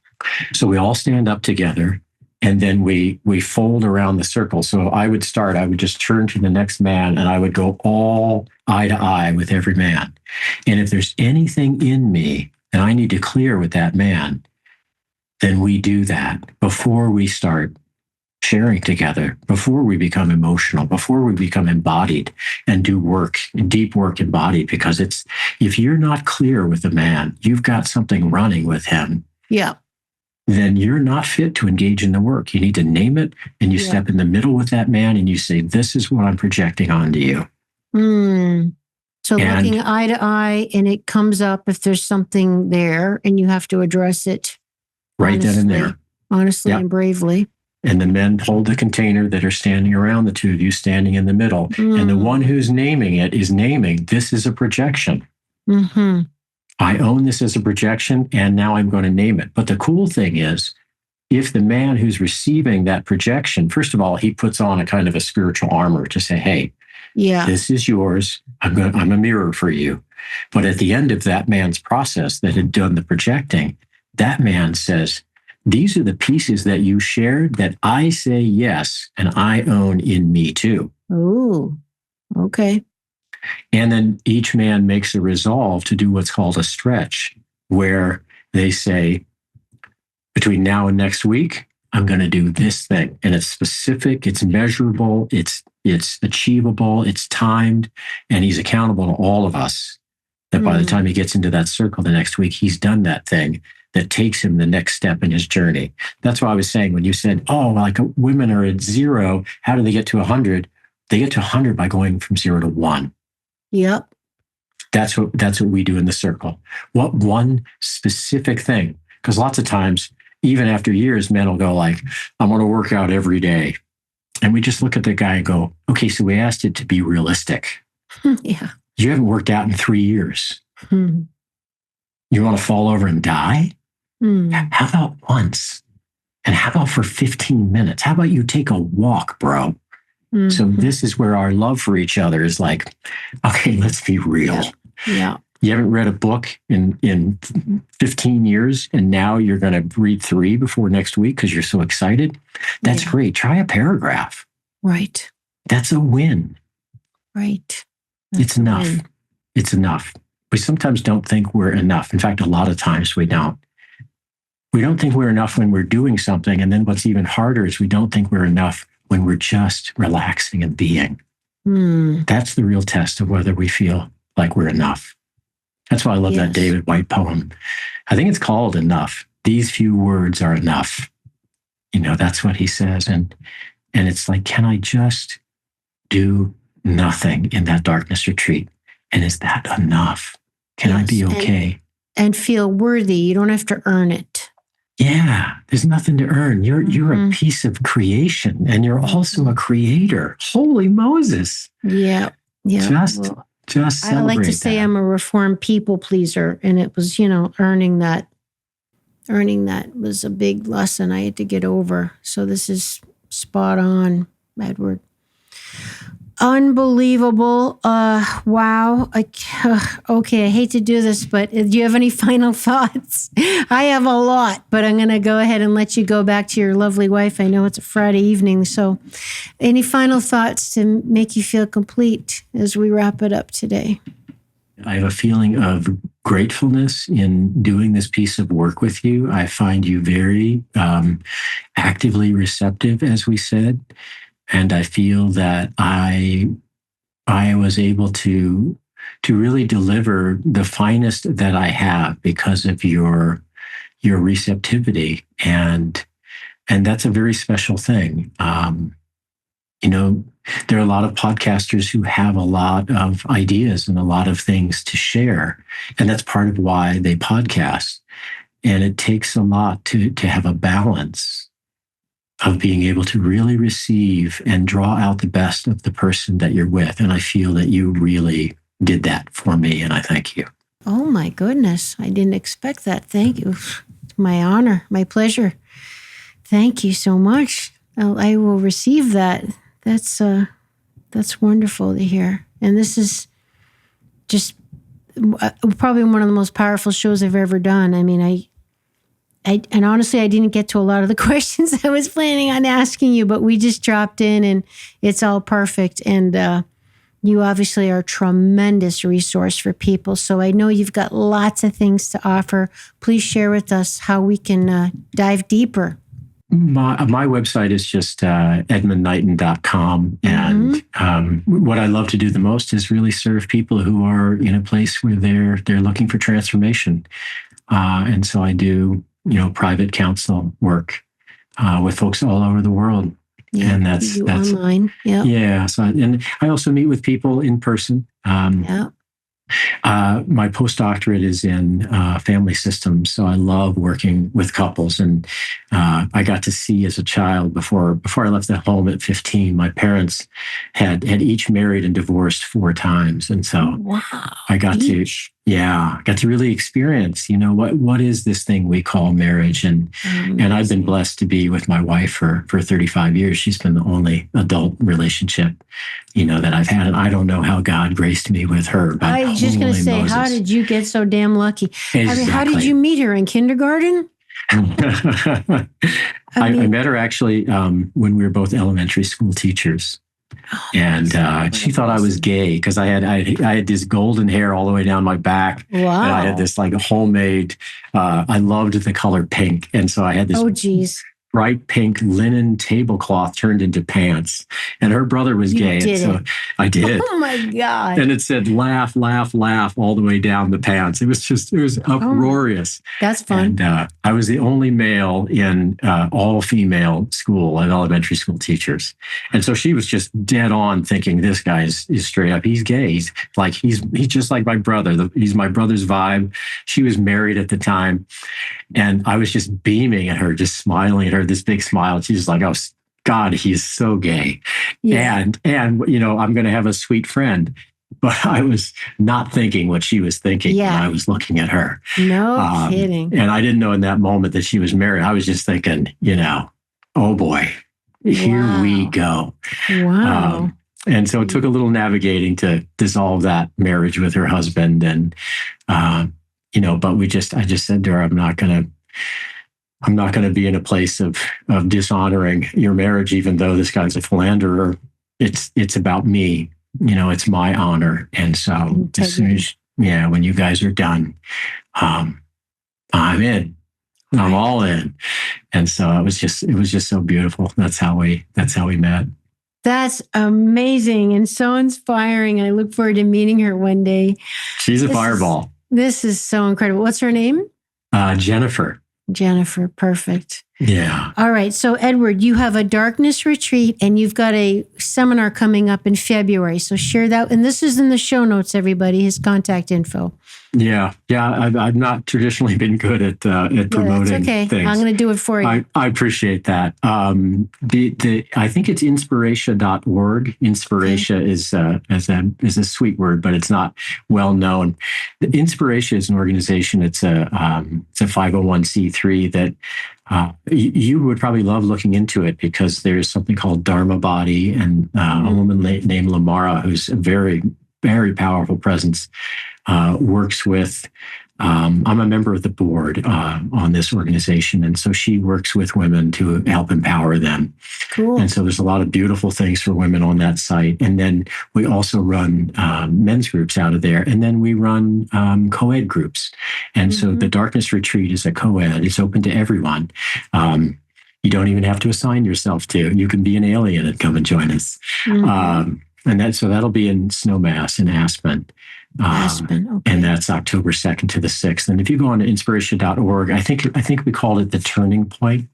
So we all stand up together. And then we fold around the circle. So I would just turn to the next man and I would go all eye to eye with every man. And if there's anything in me that I need to clear with that man, then we do that before we start sharing together, before we become emotional, before we become embodied and do work, deep work embodied. Because if you're not clear with a man, you've got something running with him. Yeah. Then you're not fit to engage in the work. You need to name it, and you step in the middle with that man and you say, this is what I'm projecting onto you. So And looking eye to eye, and it comes up if there's something there, and you have to address it right then and there. honestly Yeah. and bravely. And the men hold the container that are standing around the two of you, standing in the middle. And the one who's naming it is naming, this is a projection. Mm-hmm. I own this as a projection, and now I'm going to name it. But the cool thing is, if the man who's receiving that projection, first of all, he puts on a kind of a spiritual armor to say, hey, this is yours. I'm a mirror for you. But at the end of that man's process that had done the projecting, that man says, these are the pieces that you shared that I say yes, and I own in me too. Oh, okay. And then each man makes a resolve to do what's called a stretch, where they say, between now and next week, I'm going to do this thing. And it's specific, it's measurable, it's achievable, it's timed, and he's accountable to all of us. That by the time he gets into that circle the next week, he's done that thing that takes him the next step in his journey. That's why I was saying when you said, oh, like women are at 0, how do they get to 100? They get to 100 by going from 0 to 1. Yep. That's what we do in the circle. What one specific thing? Because lots of times, even after years, men will go like, I want to work out every day. And we just look at the guy and go, okay, so we asked it to be realistic. Yeah. You haven't worked out in 3 years. You want to fall over and die? How about once? And how about for 15 minutes? How about you take a walk, bro? So this is where our love for each other is like, okay, let's be real. Yeah. You haven't read a book in 15 years, and now you're going to read 3 before next week because you're so excited. That's great. Try a paragraph. Right. That's a win. Right. It's enough. It's enough. We sometimes don't think we're enough. In fact, a lot of times we don't. We don't think we're enough when we're doing something. And then what's even harder is we don't think we're enough when we're just relaxing and being. That's the real test of whether we feel like we're enough. That's why I love that David White poem. I think it's called Enough. These few words are enough. That's what he says. And it's like, can I just do nothing in that darkness retreat? And is that enough? Can I be okay? And feel worthy. You don't have to earn it. Yeah, there's nothing to earn. You're a piece of creation, and you're also a creator. Holy Moses. Yeah. Yeah. Just celebrate. I like to say I'm a reformed people pleaser, and it was, earning that was a big lesson I had to get over. So this is spot on, Edward. Unbelievable. Wow. Okay, I hate to do this, but do you have any final thoughts? I have a lot, but I'm going to go ahead and let you go back to your lovely wife. I know it's a Friday evening, so any final thoughts to make you feel complete as we wrap it up today? I have a feeling of gratefulness in doing this piece of work with you. I find you very actively receptive, as we said. And I feel that I was able to really deliver the finest that I have because of your receptivity, and that's a very special thing. There are a lot of podcasters who have a lot of ideas and a lot of things to share, and that's part of why they podcast. And it takes a lot to have a balance of being able to really receive and draw out the best of the person that you're with. And I feel that you really did that for me, and I thank you. Oh my goodness. I didn't expect that. Thank you. It's my honor, my pleasure. Thank you so much. I will receive that. That's wonderful to hear. And this is just probably one of the most powerful shows I've ever done. I mean, and honestly, I didn't get to a lot of the questions I was planning on asking you, but we just dropped in and it's all perfect. And you obviously are a tremendous resource for people. So I know you've got lots of things to offer. Please share with us how we can dive deeper. My website is just edmundknighton.com. And what I love to do the most is really serve people who are in a place where they're looking for transformation. And so I do private counsel work with folks all over the world. Yeah, and that's online. Yeah. Yeah. So, and I also meet with people in person. My postdoctorate is in family systems, so I love working with couples. And I got to see as a child before I left the home at 15, my parents had each married and divorced 4 times, and so Wow. I got Each. got to really experience, what is this thing we call marriage, and I've been blessed to be with my wife for 35 years. She's been the only adult relationship, that I've had, and I don't know how God graced me with her. But I was just going to say, Moses. how did you get so damn lucky? Exactly. I mean, how did you meet her in kindergarten? I met her actually when we were both elementary school teachers. And she thought I was gay because I had this golden hair all the way down my back. Wow. And I had this like homemade, I loved the color pink. And so I had this bright pink linen tablecloth turned into pants. And her brother was gay. And so I did. Oh my God. And it said, laugh, laugh, laugh all the way down the pants. It was uproarious. That's fun. And I was the only male in all female school and elementary school teachers. And so she was just dead on thinking this guy is straight up. He's gay. He's just like my brother. He's my brother's vibe. She was married at the time. And I was just beaming at her, just smiling at her, this big smile. She's just like, oh, God, he's so gay. Yeah. And I'm going to have a sweet friend. But I was not thinking what she was thinking when I was looking at her. No kidding. And I didn't know in that moment that she was married. I was just thinking, oh boy, here we go. Wow. And so it took a little navigating to dissolve that marriage with her husband. And, but I just said to her, I'm not going to be in a place of dishonoring your marriage, even though this guy's a philanderer. It's about me. It's my honor. And so as soon as, when you guys are done, I'm in. I'm all in. And so it was just so beautiful. That's how we met. That's amazing and so inspiring. I look forward to meeting her one day. She's a fireball. This is so incredible. What's her name? Jennifer. Jennifer. Perfect. Yeah. All right. So, Edward, you have a darkness retreat and you've got a seminar coming up in February. So share that. And this is in the show notes, everybody, his contact info. Yeah. I've not traditionally been good at promoting that's okay. things. I'm going to do it for you. I appreciate that. I think it's inspiration.org. Inspiration is a sweet word, but it's not well known. Inspiration is an organization. It's a 501c3 that you would probably love looking into it because there's something called Dharma Body and a woman named Lamara, who's a very, very powerful presence, works with, I'm a member of the board on this organization. And so she works with women to help empower them. Cool. And so there's a lot of beautiful things for women on that site. And then we also run men's groups out of there. And then we run co-ed groups. And so the Darkness Retreat is a co-ed. It's open to everyone. You don't even have to assign yourself to. You can be an alien and come and join us. So that'll be in Snowmass in Aspen. Okay. And that's October 2nd to the 6th. And if you go on to inspiration.org, I think we called it the Turning Point.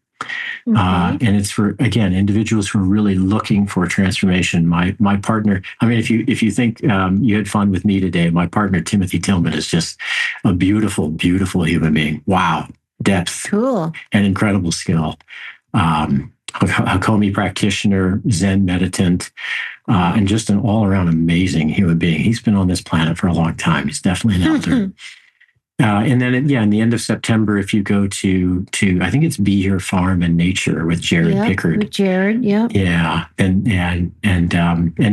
And it's for, again, individuals who are really looking for transformation. My partner, if you think you had fun with me today, my partner, Timothy Tillman, is just a beautiful, beautiful human being. Wow. Depth. Cool. And incredible skill. Hakomi practitioner, Zen meditant, and just an all-around amazing human being. He's been on this planet for a long time. He's definitely an elder. And then, in the end of September, if you go to I think it's Be Your Farm and Nature with Jared Pickard. With Jared, yeah. Yeah, and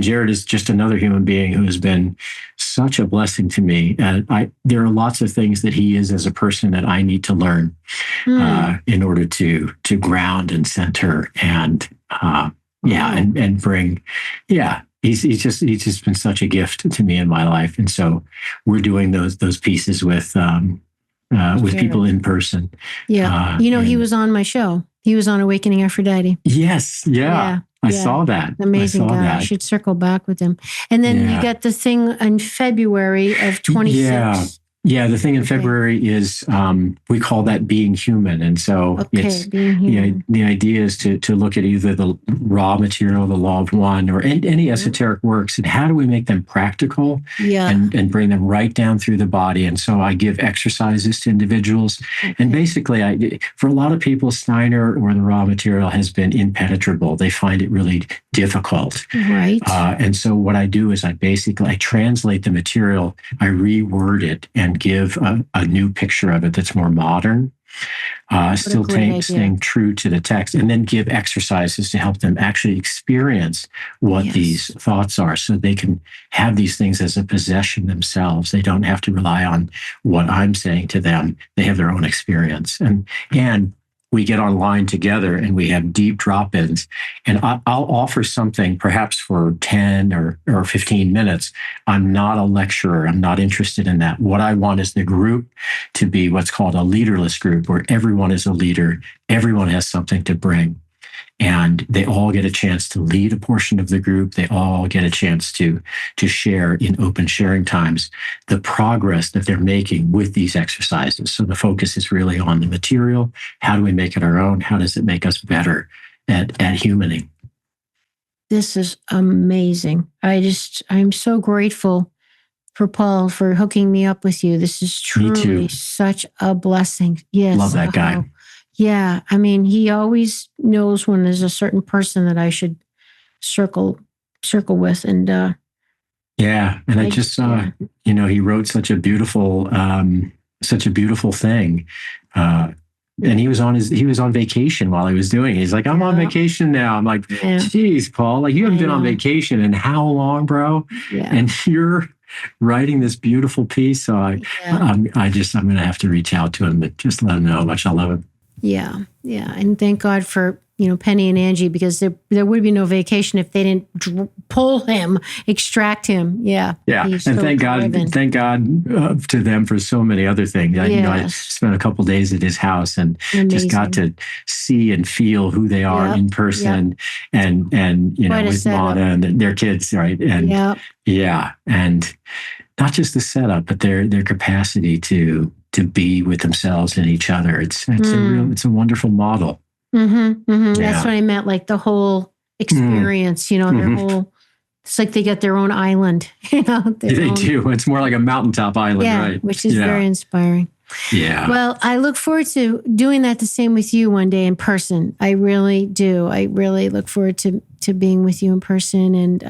Jared is just another human being who has been such a blessing to me. There are lots of things that he is as a person that I need to learn in order to ground and center and and bring He's just been such a gift to me in my life, and so we're doing those pieces with people in person. Yeah, he was on my show. He was on Awakening Aphrodite. Yes, I saw that. Amazing guy. I should circle back with him. And then you got the thing in February of 26. Yeah, the thing in February is we call that being human, and so it's the idea is to look at either the raw material, the law of one, or any esoteric works, and how do we make them practical and bring them right down through the body. And so I give exercises to individuals, and basically, for a lot of people, Steiner or the raw material has been impenetrable. They find it really difficult, right? And so what I do is I translate the material, I reword it, and give a new picture of it that's more modern, still staying true to the text, and then give exercises to help them actually experience what these thoughts are, so they can have these things as a possession themselves. They don't have to rely on what I'm saying to them. They have their own experience. And we get online together and we have deep drop-ins, and I'll offer something perhaps for 10 or 15 minutes. I'm not a lecturer. I'm not interested in that. What I want is the group to be what's called a leaderless group, where everyone is a leader. Everyone has something to bring. And they all get a chance to lead a portion of the group. They all get a chance to share in open sharing times the progress that they're making with these exercises. So the focus is really on the material. How do we make it our own? How does it make us better at humaning? This is amazing. I'm so grateful for Paul for hooking me up with you. This is truly such a blessing. Yes. Love that guy. Yeah. I mean, he always knows when there's a certain person that I should circle with. And yeah. And I just saw, he wrote such a beautiful thing. And he was on vacation while he was doing it. He's like, I'm on vacation now. I'm like, geez, Paul, like you haven't been on vacation in how long, bro? Yeah. And you're writing this beautiful piece. So I'm going to have to reach out to him, but just let him know how much I love him. Yeah. Yeah. And thank God for, Penny and Angie, because there would be no vacation if they didn't pull him, extract him. Yeah. Yeah. And so thank God to them for so many other things. I spent a couple of days at his house and just got to see and feel who they are in person and with Mana and their kids. Right. And and not just the setup, but their capacity to be with themselves and each other. It's a wonderful model. Mm-hmm, mm-hmm. Yeah. That's what I meant. Like the whole experience, their whole, it's like they got their own island, They do. It's more like a mountaintop island, right? Which is very inspiring. Yeah. Well, I look forward to doing that the same with you one day in person. I really do. I really look forward to being with you in person. And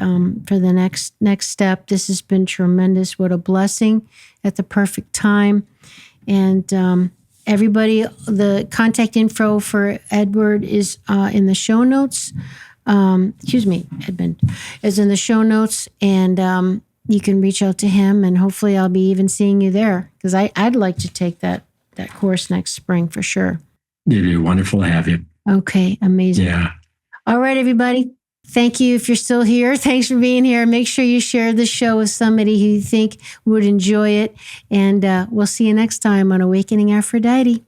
for the next step, this has been tremendous. What a blessing at the perfect time. And everybody, the contact info for Edward is in the show notes. Edmund is in the show notes, and you can reach out to him, and hopefully I'll be even seeing you there, because I'd like to take that course next spring for sure. It'd be wonderful to have you. Okay, amazing. Yeah. All right, everybody. Thank you if you're still here. Thanks for being here. Make sure you share the show with somebody who you think would enjoy it. And we'll see you next time on Awakening Aphrodite.